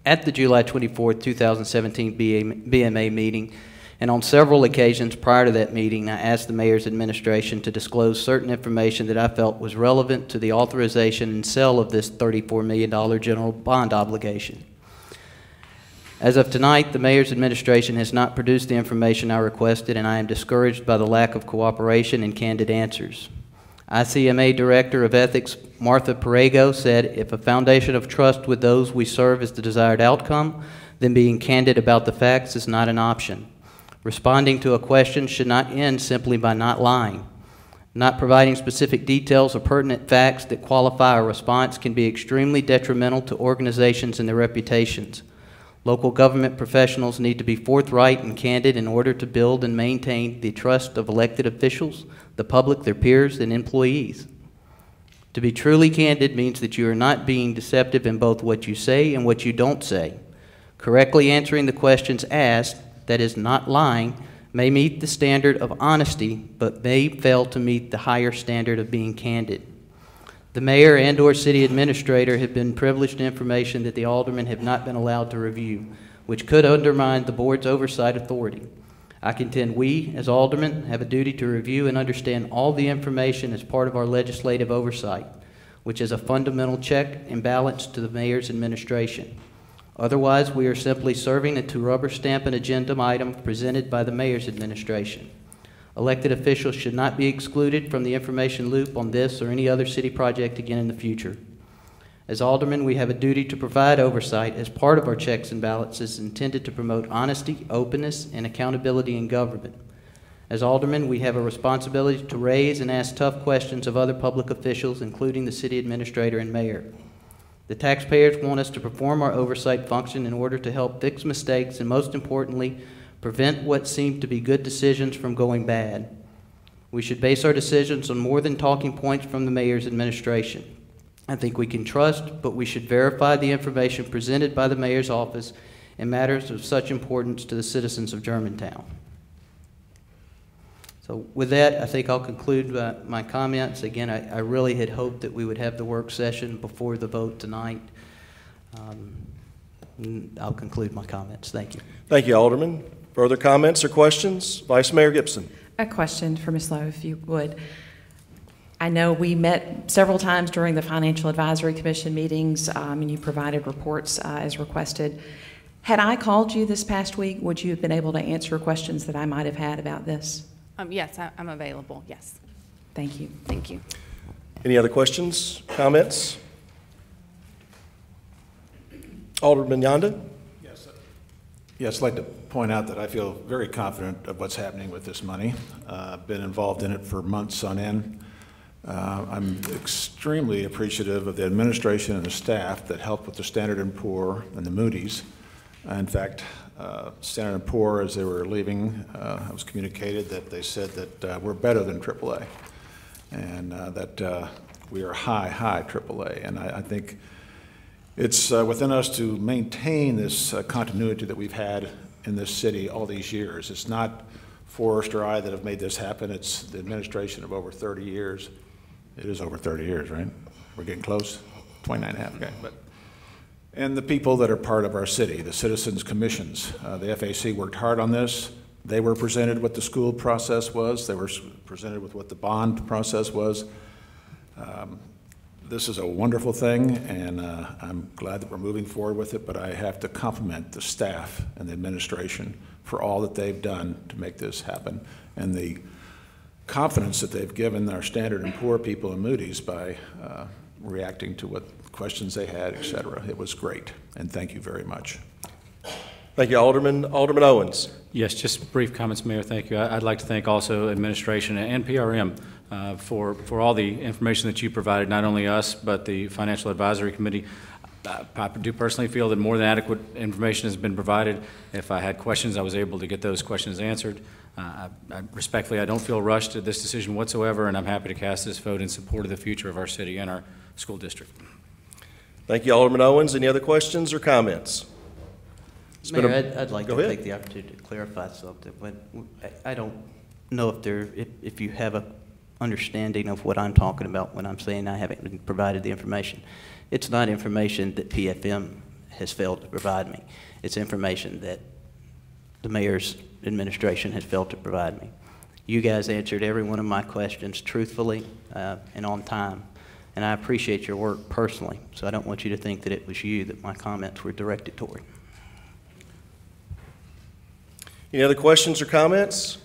At the July 24, 2017 BMA meeting, and on several occasions prior to that meeting, I asked the Mayor's administration to disclose certain information that I felt was relevant to the authorization and sale of this $34 million general bond obligation. As of tonight, the Mayor's administration has not produced the information I requested, and I am discouraged by the lack of cooperation and candid answers. ICMA Director of Ethics Martha Perego said, "If a foundation of trust with those we serve is the desired outcome, then being candid about the facts is not an option. Responding to a question should not end simply by not lying. Not providing specific details or pertinent facts that qualify a response can be extremely detrimental to organizations and their reputations. Local government professionals need to be forthright and candid in order to build and maintain the trust of elected officials, the public, their peers, and employees. To be truly candid means that you are not being deceptive in both what you say and what you don't say. Correctly answering the questions asked, that is, not lying, may meet the standard of honesty, but may fail to meet the higher standard of being candid. The Mayor and/or City Administrator have been privileged information that the Aldermen have not been allowed to review, which could undermine the Board's oversight authority. I contend we, as Aldermen, have a duty to review and understand all the information as part of our legislative oversight. which is a fundamental check and balance to the mayor's administration. Otherwise, we are simply serving to rubber stamp an agenda item presented by the mayor's administration. Elected officials should not be excluded from the information loop on this or any other city project again in the future. As aldermen, we have a duty to provide oversight as part of our checks and balances intended to promote honesty, openness, and accountability in government. As aldermen, we have a responsibility to raise and ask tough questions of other public officials, including the city administrator and mayor. The taxpayers want us to perform our oversight function in order to help fix mistakes and, most importantly, prevent what seem to be good decisions from going bad. We should base our decisions on more than talking points from the mayor's administration. I think we can trust, but we should verify the information presented by the mayor's office in matters of such importance to the citizens of Germantown. So with that, I think I'll conclude my comments. Again, I really had hoped that we would have the work session before the vote tonight. I'll conclude my comments. Thank you.
Thank you, Alderman. Further comments or questions? Vice Mayor Gibson.
A question for Ms. Lowe, if you would. I know we met several times during the Financial Advisory Commission meetings, and you provided reports as requested. Had I called you this past week, would you have been able to answer questions that I might have had about this?
Yes, I'm available, yes.
Thank you.
Thank you.
Any other questions, comments? Alderman Yonda?
Yes, I'd like to point out that I feel very confident of what's happening with this money. I've been involved in it for months on end. I'm extremely appreciative of the administration and the staff that helped with the Standard & Poor and the Moody's. In fact, Standard & Poor, as they were leaving, I was communicated that they said that we're better than AAA and that we are high AAA. And I think it's within us to maintain this continuity that we've had in this city all these years. It's not Forrest or I that have made this happen. It's the administration of over 30 years. It is over 30 years, right? We're getting close, 29 and a half, okay. And the people that are part of our city, the citizens' commissions. The FAC worked hard on this. They were presented what the school process was. They were presented with what the bond process was. This is a wonderful thing, and I'm glad that we're moving forward with it, but I have to compliment the staff and the administration for all that they've done to make this happen, and the confidence that they've given our Standard & Poor people and Moody's by reacting to what questions they had, et cetera. It was great, and thank you very much.
Thank you, Alderman. Alderman Owens.
Yes, just brief comments, Mayor. Thank you. I'd like to thank also administration and PRM for all the information that you provided, not only us, but the Financial Advisory Committee. I do personally feel that more than adequate information has been provided. If I had questions, I was able to get those questions answered. Respectfully, I don't feel rushed at this decision whatsoever, and I'm happy to cast this vote in support of the future of our city and our school district.
Thank you, Alderman Owens. Any other questions or comments?
Mayor, I'd like to take the opportunity to clarify something. I don't know if you have a understanding of what I'm talking about when I'm saying I haven't been provided the information. It's not information that PFM has failed to provide me. It's information that the mayor's administration has failed to provide me. You guys answered every one of my questions truthfully and on time, and I appreciate your work personally, so I don't want you to think that it was you that my comments were directed toward.
Any other questions or comments?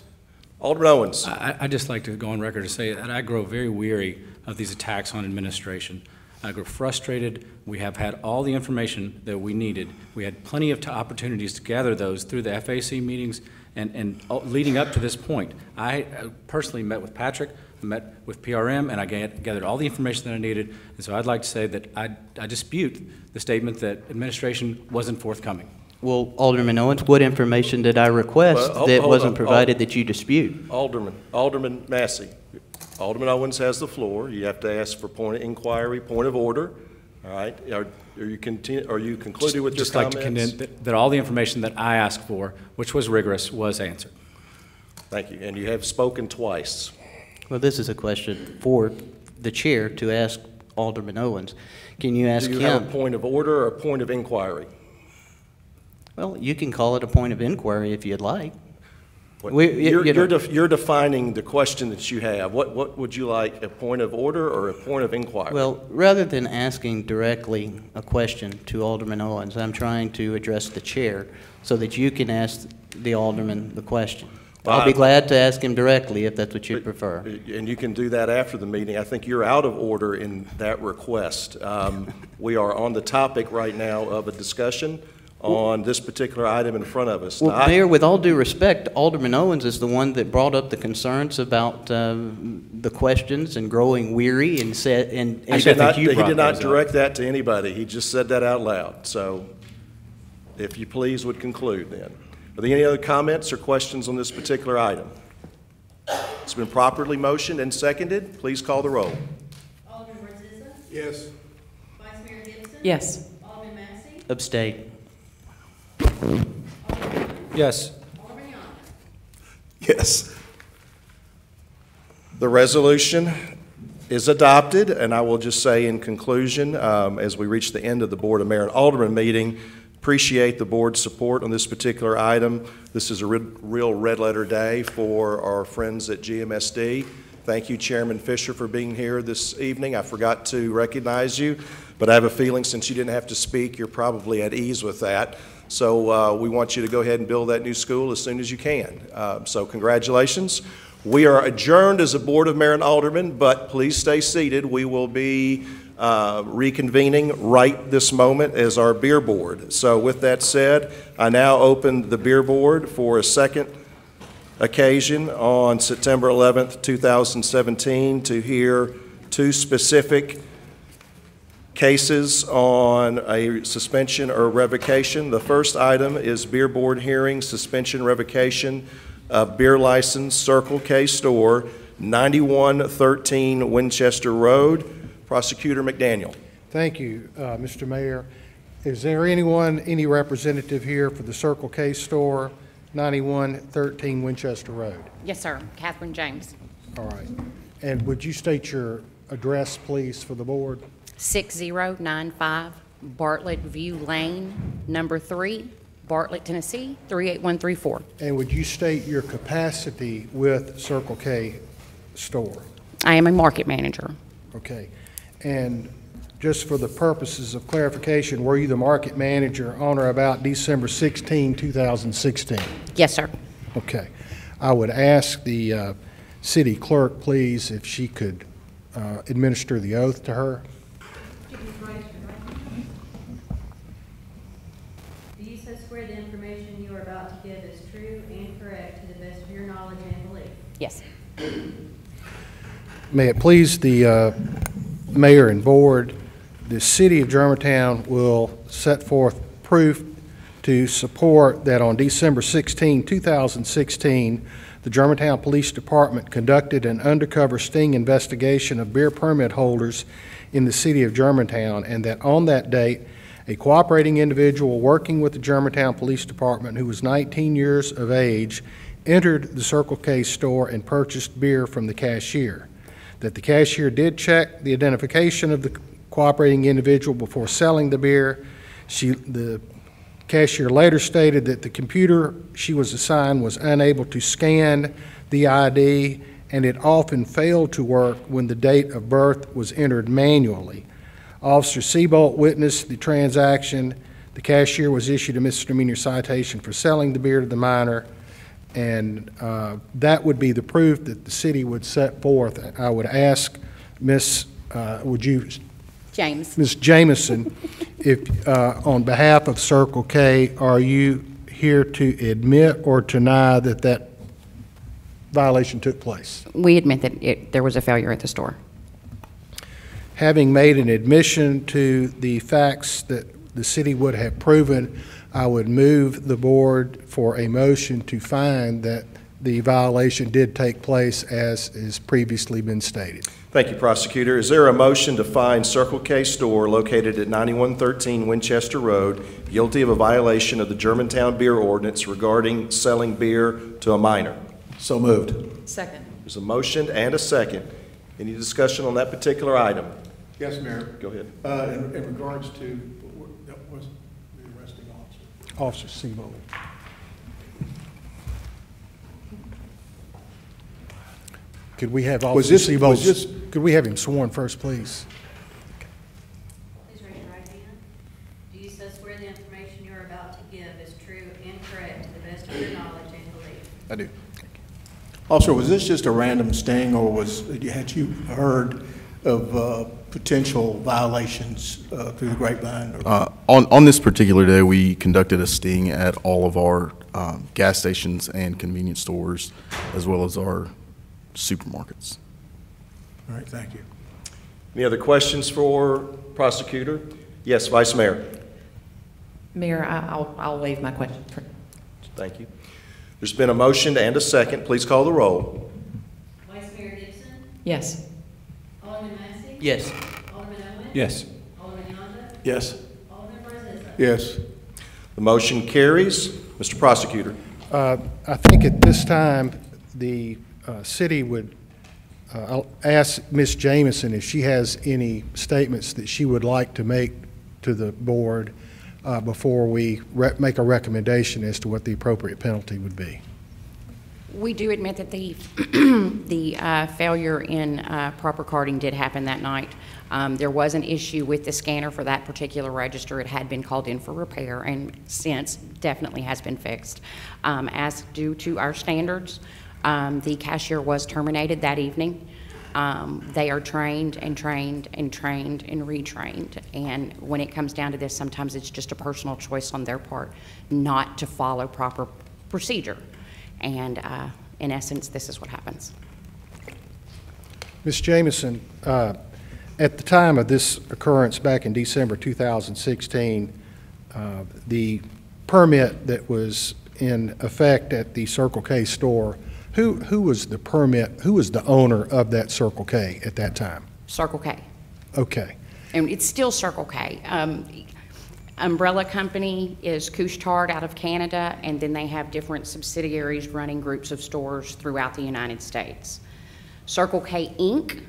Alderman Owens.
I'd just like to go on record to say that I grow very weary of these attacks on administration. I grow frustrated. We have had all the information that we needed. We had plenty of opportunities to gather those through the FAC meetings and leading up to this point. I personally met with Patrick, met with PRM, and I gathered all the information that I needed. And so I'd like to say that I dispute the statement that administration wasn't forthcoming.
Well, Alderman Owens, what information did I request that wasn't provided that you dispute?
Alderman Massey. Alderman Owens has the floor. You have to ask for point of inquiry, point of order. All right. Are you concluded with your comments?
Just like to condemn that all the information that I asked for, which was rigorous, was answered.
Thank you. And you have spoken twice.
Well, this is a question for the chair to ask Alderman Owens. Can you ask him?
Do you have a point of order or a point of inquiry?
Well, you can call it a point of inquiry if you'd like.
You're defining the question that you have. What would you like, a point of order or a point of inquiry?
Well, rather than asking directly a question to Alderman Owens, I'm trying to address the chair so that you can ask the alderman the question. I'll be glad to ask him directly if that's what you prefer.
And you can do that after the meeting. I think you're out of order in that request. We are on the topic right now of a discussion on this particular item in front of us.
Well, Mayor, with all due respect, Alderman Owens is the one that brought up the concerns about the questions and growing weary and said, and
he did not direct that to anybody. He just said that out loud. So if you please would conclude then. Are there any other comments or questions on this particular item? It's been properly motioned and seconded. Please call the roll.
Alderman Brazza?
Yes.
Vice Mayor Gibson?
Yes.
Alderman Massey?
Abstain.
Yes.
Alderman Young?
Yes. The resolution is adopted, and I will just say in conclusion, as we reach the end of the Board of Mayor and Alderman meeting, appreciate the board's support on this particular item. This is a real red letter day for our friends at GMSD. Thank you, Chairman Fisher, for being here this evening. I forgot to recognize you, but I have a feeling since you didn't have to speak, you're probably at ease with that. So we want you to go ahead and build that new school as soon as you can. So congratulations. We are adjourned as a Board of Mayor and Aldermen, but please stay seated. We will be reconvening right this moment as our beer board. So with that said, I now open the beer board for a second occasion on September 11th, 2017 to hear two specific cases on a suspension or revocation. The first item is beer board hearing, suspension revocation of beer license Circle K store, 9113 Winchester Road. Prosecutor McDaniel.
Thank you, Mr. Mayor. Is there any representative here for the Circle K store, 9113 Winchester Road?
Yes, sir. Catherine James.
All right. And would you state your address, please, for the board?
6095 Bartlett View Lane, number 3, Bartlett, Tennessee, 38134.
And would you state your capacity with Circle K store?
I am a market manager.
Okay. And just for the purposes of clarification, were you the market manager on or about December 16, 2016?
Yes, sir.
Okay. I would ask the city clerk, please, if she could administer the oath to her.
Do you so swear the information you are about to give is true and correct to the best of your knowledge and belief?
Yes.
May it please the Mayor and Board, the City of Germantown will set forth proof to support that on December 16, 2016, the Germantown Police Department conducted an undercover sting investigation of beer permit holders in the City of Germantown, and that on that date, a cooperating individual working with the Germantown Police Department who was 19 years of age entered the Circle K store and purchased beer from the cashier. That the cashier did check the identification of the cooperating individual before selling the beer. The cashier later stated that the computer she was assigned was unable to scan the ID, and it often failed to work when the date of birth was entered manually. Officer Seabolt witnessed the transaction. The cashier was issued a misdemeanor citation for selling the beer to the minor, and that would be the proof that the city would set forth. I would ask Ms. Ms. Jameson, if on behalf of Circle K, are you here to admit or deny that that violation took place?
We admit that there was a failure at the store.
Having made an admission to the facts that the city would have proven, I would move the board for a motion to find that the violation did take place as has previously been stated.
Thank you, Prosecutor. Is there a motion to find Circle K store located at 9113 Winchester Road guilty of a violation of the Germantown Beer Ordinance regarding selling beer to a minor?
So moved.
Second.
There's a motion and a second. Any discussion on that particular item?
Yes, Mayor.
Go ahead.
In regards to, that was the arresting officer? Officer Seabolt. Could we have
Was
Officer
this,
Sebos, could we have him sworn first, please?
Please raise your right hand. Do you so swear the information you are about to give is true and correct to the best of your knowledge and belief?
I do. Officer, was this just a random sting, or had you heard of potential violations through the grapevine?
On this particular day, we conducted a sting at all of our gas stations and convenience stores, as well as our supermarkets.
All right, thank you.
Any other questions for prosecutor? Yes, Vice Mayor.
Mayor, I'll waive my question.
Thank you. There's been a motion and a second. Please call the roll.
Vice Mayor Gibson?
Yes.
Alderman Massey?
Yes.
Alderman Owen?
Yes.
Alderman Yonda?
Yes.
Alderman Barzessa?
Yes.
The motion carries. Mr. Prosecutor.
I think at this time, the city would, I'll ask Ms. Jamison if she has any statements that she would like to make to the board before we make a recommendation as to what the appropriate penalty would be.
We do admit that the failure in proper carding did happen that night. There was an issue with the scanner for that particular register. It had been called in for repair and since definitely has been fixed. As due to our standards, the cashier was terminated that evening. They are trained and trained and trained and retrained. And when it comes down to this, sometimes it's just a personal choice on their part not to follow proper procedure. And in essence, this is what happens.
Ms. Jamison, at the time of this occurrence back in December 2016, the permit that was in effect at the Circle K store, who was the owner of that Circle K at that time?
Circle K.
Okay.
And it's still Circle K. Umbrella company is Couche-Tard out of Canada, and then they have different subsidiaries running groups of stores throughout the United States. Circle K Inc.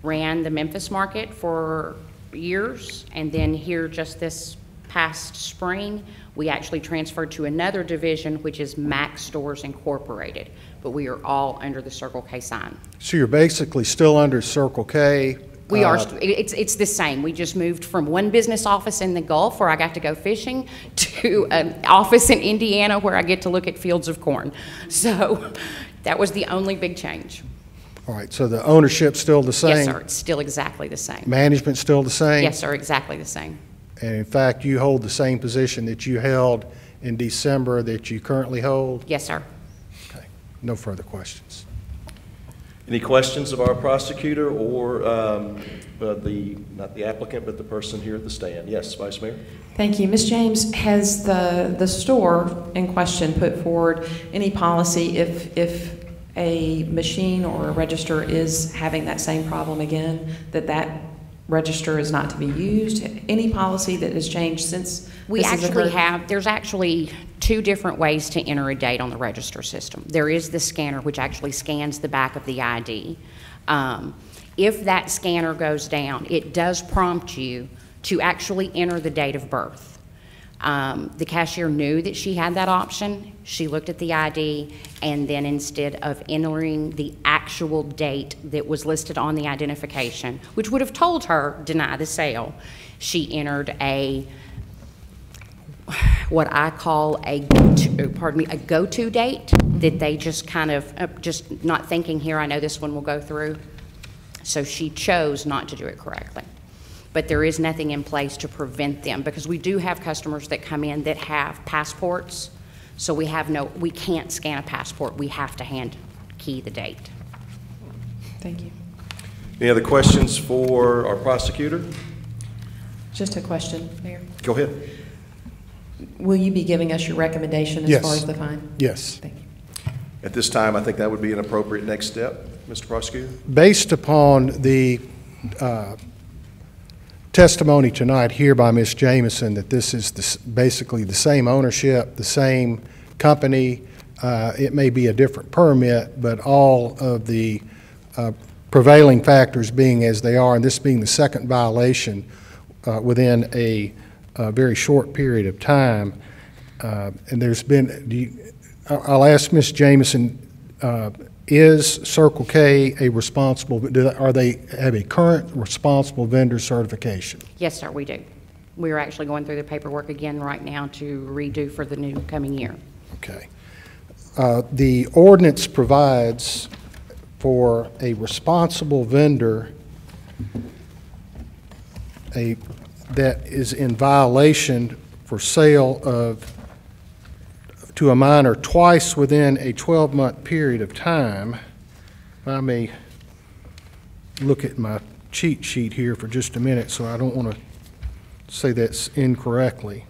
ran the Memphis market for years, and then here just this past spring, we actually transferred to another division, which is Max Stores Incorporated, but we are all under the Circle K sign.
So you're basically still under Circle K?
We are, it's the same. We just moved from one business office in the Gulf where I got to go fishing to an office in Indiana where I get to look at fields of corn. So that was the only big change.
All right, so the ownership's still the same?
Yes, sir, it's still exactly the same.
Management's still the same?
Yes, sir, exactly the same.
And in fact, you hold the same position that you held in December that you currently hold?
Yes, sir.
Okay, no further questions.
Any questions of our prosecutor or not the applicant, but the person here at the stand? Yes, Vice Mayor.
Thank you. Ms. James, has the store in question put forward any policy if a machine or a register is having that same problem again, that register is not to be used? Any policy that has changed since
we actually have, there's actually two different ways to enter a date on the register system. There is the scanner, which actually scans the back of the ID. If that scanner goes down, it does prompt you to actually enter the date of birth. The cashier knew that she had that option. She looked at the ID, and then instead of entering the actual date that was listed on the identification, which would have told her deny the sale, she entered what I call a go-to date that they just kind of, just not thinking here, I know this one will go through. So she chose not to do it correctly. But there is nothing in place to prevent them, because we do have customers that come in that have passports, so we can't scan a passport. We have to hand key the date.
Thank you.
Any other questions for our prosecutor?
Just a question, Mayor.
Go ahead.
Will you be giving us your recommendation as far as the fine?
Yes.
Thank you.
At this time, I think that would be an appropriate next step, Mr. Prosecutor.
Based upon the testimony tonight here by Ms. Jamison that this is basically the same ownership, the same company, it may be a different permit, but all of the prevailing factors being as they are, and this being the second violation within a very short period of time, and there's been, I'll ask Ms. Jamison, Is Circle K a responsible, are they have a current responsible vendor certification?
Yes, sir, we do. We're actually going through the paperwork again right now to redo for the new coming year.
Okay. The ordinance provides for a responsible vendor that is in violation for sale to a minor twice within a 12-month period of time. If I may look at my cheat sheet here for just a minute, so I don't want to say that's incorrectly.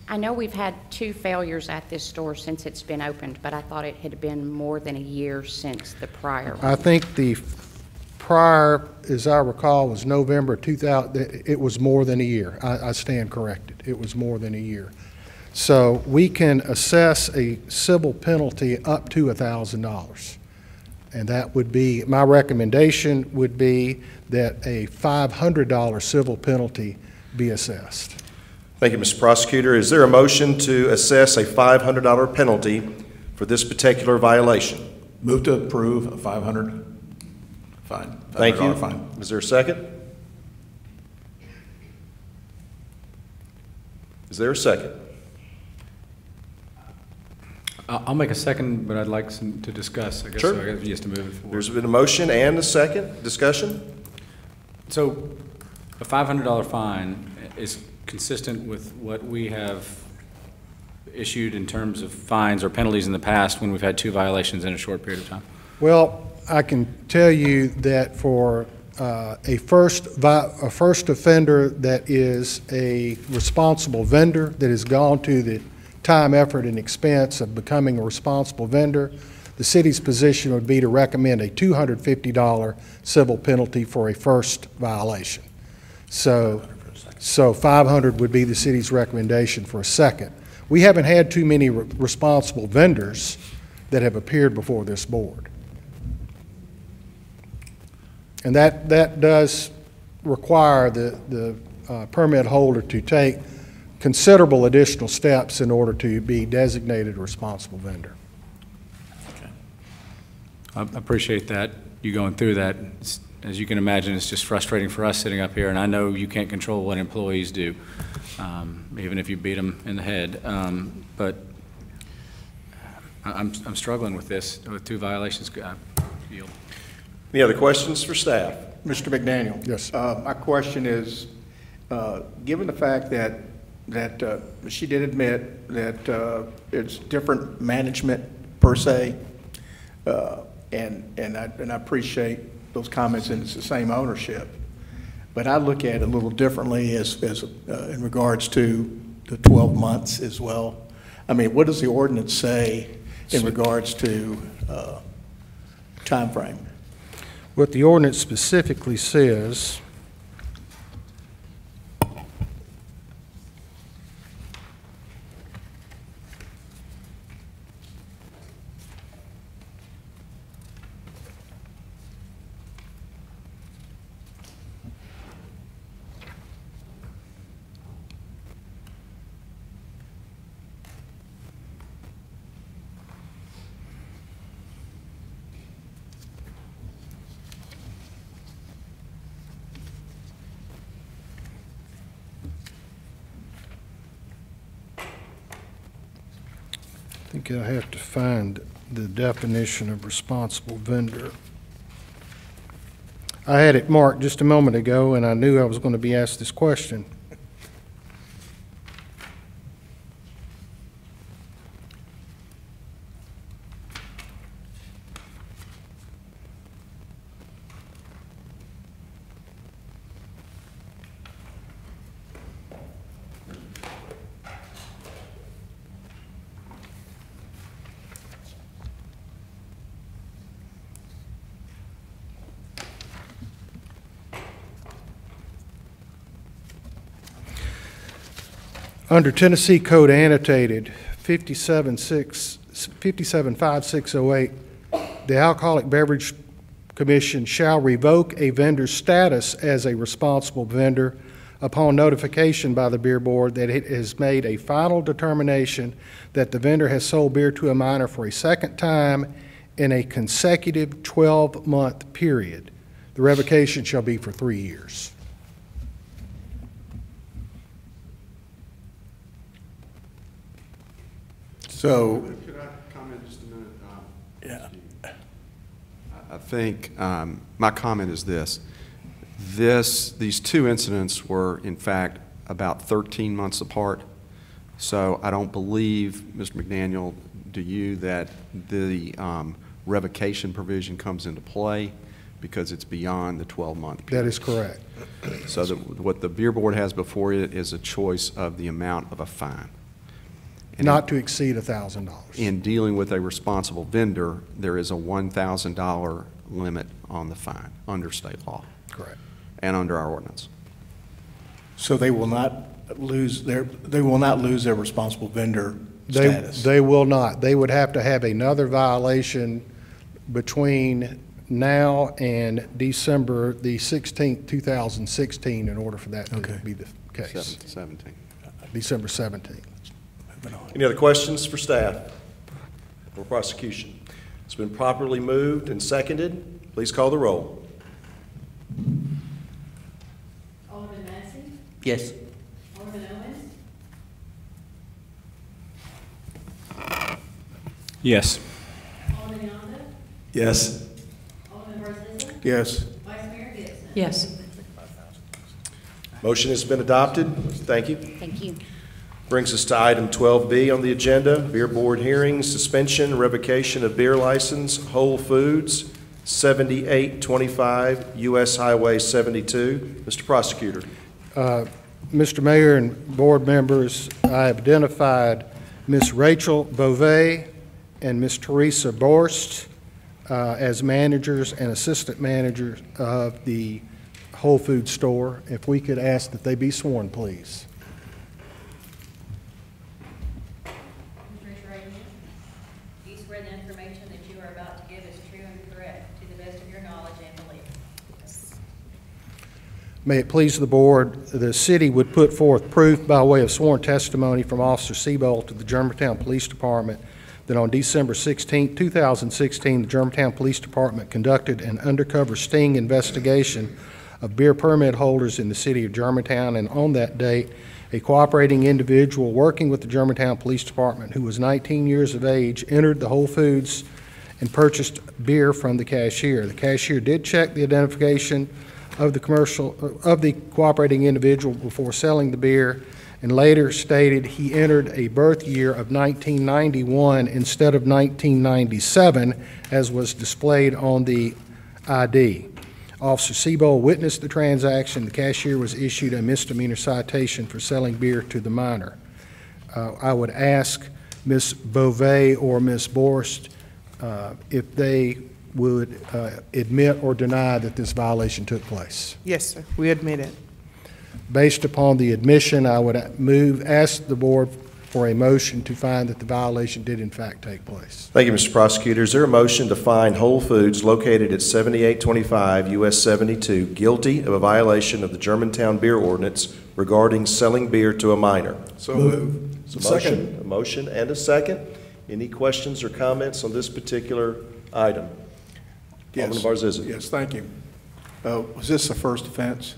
I know we've had 2 failures at this store since it's been opened, but I thought it had been more than a year since the prior one.
I think the prior, as I recall, was November 2000. It was more than a year. I stand corrected. It was more than a year. So we can assess a civil penalty up to $1,000. And that would be, my recommendation would be that a $500 civil penalty be assessed.
Thank you, Mr. Prosecutor. Is there a motion to assess a $500 penalty for this particular violation?
Move to approve a $500 fine.
Thank you.
Fine.
Is there a second? Is there a second?
I'll make a second, but I'd like to discuss, I guess,
Sure.
so I guess just to move it forward.
There's been a motion and a second. Discussion?
So a $500 fine is consistent with what we have issued in terms of fines or penalties in the past when we've had 2 violations in a short period of time?
Well, I can tell you that for a first offender that is a responsible vendor that has gone to the time, effort, and expense of becoming a responsible vendor, the city's position would be to recommend a $250 civil penalty for a first violation. So 500 would be the city's recommendation for a second. We haven't had too many responsible vendors that have appeared before this board. And that does require the permit holder to take considerable additional steps in order to be designated a responsible vendor.
Okay. I appreciate that, you going through that. As you can imagine, it's just frustrating for us sitting up here, and I know you can't control what employees do, even if you beat them in the head. But I'm struggling with this, with 2 violations.
Any other questions for staff?
Mr. McDaniel. Yes.
My question is, given the fact that she did admit that it's different management per se, and I appreciate those comments, and it's the same ownership, but I look at it a little differently as in regards to the 12 months as well. I mean, what does the ordinance say in regards to time frame?
What the ordinance specifically says I think I have to find the definition of responsible vendor. I had it marked just a moment ago, and I knew I was going to be asked this question. Under Tennessee Code Annotated 575608, the Alcoholic Beverage Commission shall revoke a vendor's status as a responsible vendor
upon notification by the beer board that it has made a final determination that the vendor has sold beer to a minor for a second time in a consecutive 12-month period. The revocation shall be for 3 years.
So,
Could I comment just a minute?
yeah.
I think my comment is this. These two incidents were, in fact, about 13 months apart. So I don't believe, Mr. McDaniel, do you, that the revocation provision comes into play because it's beyond the 12-month period?
That is correct.
So what the beer board has before it is a choice of the amount of a fine. And
Not to exceed $1,000.
in dealing with a responsible vendor, there is a $1,000 limit on the fine under state law.
Correct.
And under our ordinance.
So they will not lose their responsible vendor status?
They will not. They would have to have another violation between now and December the 16th, 2016 in order for that to be the case.
17.
December 17th.
Any other questions for staff or prosecution? It's been properly moved and seconded. Please call the roll.
Alderman Massey?
Yes.
Alderman Owens?
Yes.
Alderman Yonda?
Yes.
Alderman Barzilli?
Yes.
Vice Mayor Gibson?
Yes.
Motion has been adopted. Thank you.
Thank you.
Brings us to item 12B on the agenda, Beer Board hearings, suspension, revocation of beer license, Whole Foods, 7825 U.S. Highway 72. Mr. Prosecutor.
Mr. Mayor and board members, I have identified Ms. Rachel Beauvais and Ms. Teresa Borst as managers and assistant managers of the Whole Foods store. If we could ask that they be sworn, please.
Raise your right hand. Do you swear the information that you are about to give is true and correct to the best of your knowledge and belief? Yes.
May it please the board, the city would put forth proof by way of sworn testimony from Officer Seabolt of the Germantown Police Department that on December 16, 2016, the Germantown Police Department conducted an undercover sting investigation of beer permit holders in the city of Germantown, and on that date, a cooperating individual working with the Germantown Police Department who was 19 years of age entered the Whole Foods and purchased beer from the cashier. The cashier did check the identification of the cooperating individual before selling the beer, and later stated he entered a birth year of 1991 instead of 1997, as was displayed on the ID. Officer Seabold witnessed the transaction. The cashier was issued a misdemeanor citation for selling beer to the minor. I would ask Ms. Beauvais or Ms. Borst if they would admit or deny that this violation took place.
Yes, sir. We admit it.
Based upon the admission, I would ask the board for a motion to find that the violation did in fact take place.
Thank you, Mr. Prosecutor. Is there a motion to find Whole Foods located at 7825 U.S. 72 guilty of a violation of the Germantown Beer Ordinance regarding selling beer to a minor?
So moved.
A motion and a second. Any questions or comments on this particular item?
Yes.
Alderman Barzilli.
Yes, thank you. Was this the first offense?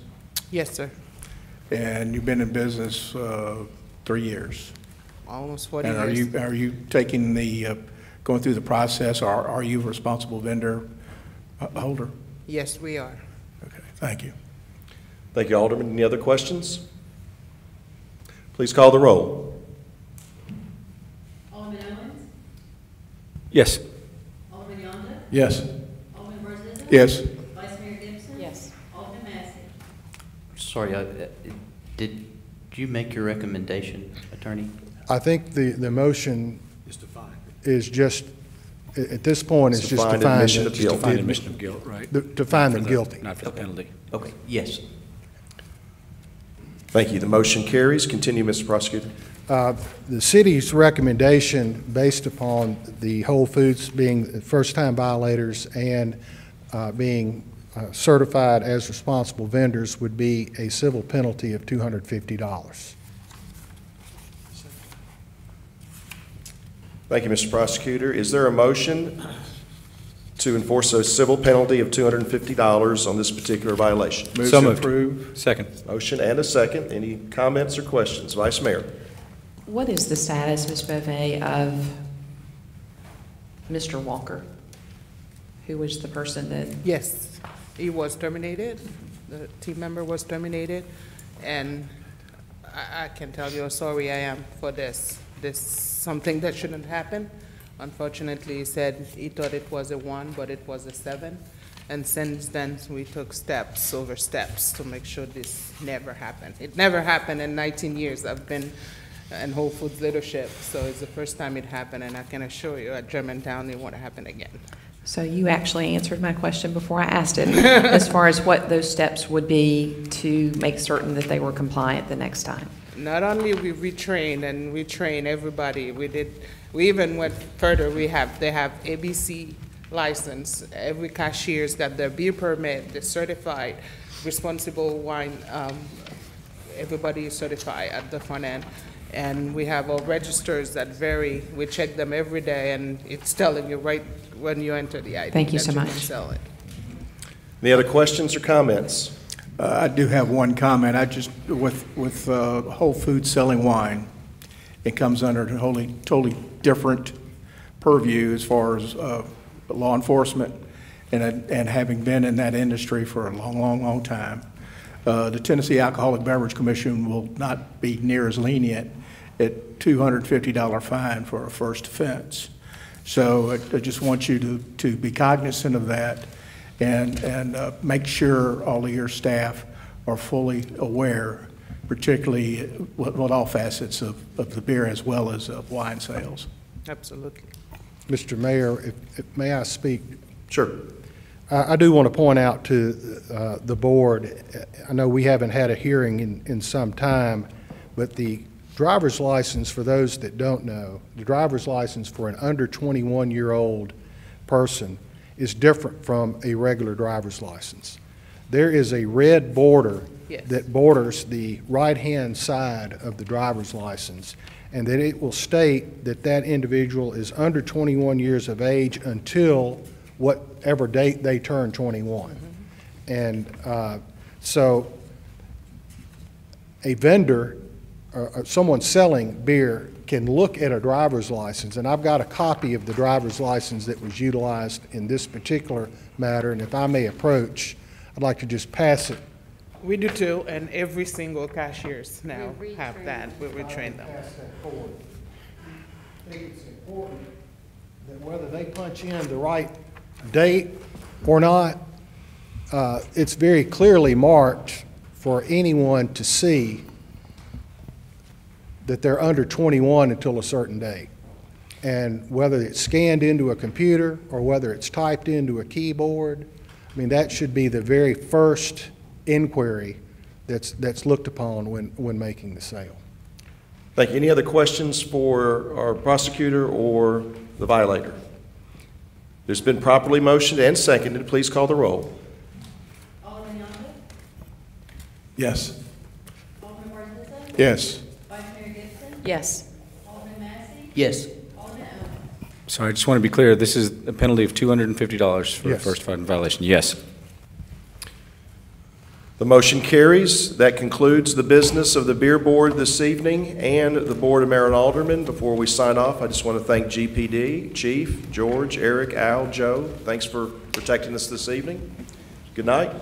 Yes, sir.
And you've been in business 3 years?
Almost 40
and
years.
Are you taking the, going through the process, or are you a responsible vendor holder?
Yes, we are.
Okay, thank you.
Thank you, Alderman. Any other questions? Please call the roll.
Alderman Owens?
Yes.
Alderman Yonda?
Yes.
Alderman Barzilli?
Yes.
Vice Mayor Gibson?
Yes.
Alderman Massey?
Sorry, did you make your recommendation, Attorney?
I think the motion is just, at this point, it's just to find
admission of guilt.
To find admission of guilt, right?
To find them guilty.
Not for the penalty.
Okay, yes.
Thank you. The motion carries. Continue, Mr. Prosecutor.
The city's recommendation, based upon the Whole Foods being first-time violators and being certified as responsible vendors would be a civil penalty of $250.
Thank you, Mr. Prosecutor. Is there a motion to enforce a civil penalty of $250 on this particular violation?
Move to approve.
Second.
Motion and a second. Any comments or questions? Vice Mayor.
What is the status, Ms. Beauvais, of Mr. Walker, who was the person that...
Yes, he was terminated. The team member was terminated, and I can tell you how sorry I am for this. This something that shouldn't happen. Unfortunately, he said he thought it was a 1, but it was a 7. And since then, we took steps over steps to make sure this never happened. It never happened in 19 years. I've been in Whole Foods leadership, so it's the first time it happened, and I can assure you at Germantown it won't happen again.
So you actually answered my question before I asked it, as far as what those steps would be to make certain that they were compliant the next time.
Not only we retrained and we train everybody, we even went further. They have ABC license. Every cashier's got their beer permit, they're certified, responsible wine. Everybody is certified at the front end. And we have our registers that vary. We check them every day, and it's telling you right when you enter the item.
Thank you so
that
much.
You can sell it.
Any other questions or comments?
I do have one comment. I just, with Whole Foods selling wine, it comes under a totally different purview as far as law enforcement, and having been in that industry for a long time. The Tennessee Alcoholic Beverage Commission will not be near as lenient at $250 fine for a first offense. So I just want you to be cognizant of that and make sure all of your staff are fully aware, particularly with all facets of the beer as well as wine sales.
Absolutely.
Mr. Mayor, may I speak?
Sure.
I do want to point out to the board, I know we haven't had a hearing in some time, but the driver's license, for those that don't know, the driver's license for an under 21-year-old person is different from a regular driver's license. There is a red border that borders the right-hand side of the driver's license, and that it will state that that individual is under 21 years of age until whatever date they turn 21. And so a vendor, someone selling beer can look at a driver's license, and I've got a copy of the driver's license that was utilized in this particular matter, and if I may approach, I'd like to just pass it.
We do too, and every single cashiers now have that. We retrain them.
I think it's important that whether they punch in the right date or not, it's very clearly marked for anyone to see that they're under 21 until a certain date. And whether it's scanned into a computer or whether it's typed into a keyboard, I mean, that should be the very first inquiry that's looked upon when making the sale.
Thank you. Any other questions for our prosecutor or the violator? There's been properly motioned and seconded. Please call the roll.
Alderman Young?
Yes.
Alderman Bartholomew?
Yes.
Vice Mayor Gibson?
Yes.
Alderman Massey?
Yes.
Alderman Owen?
So I just want to be clear, this is a penalty of $250 for the
Yes.
first violation. Yes.
The motion carries. That concludes the business of the Beer Board this evening and the Board of Mayor and Aldermen. Before we sign off, I just want to thank GPD, Chief, George, Eric, Al, Joe. Thanks for protecting us this evening. Good night.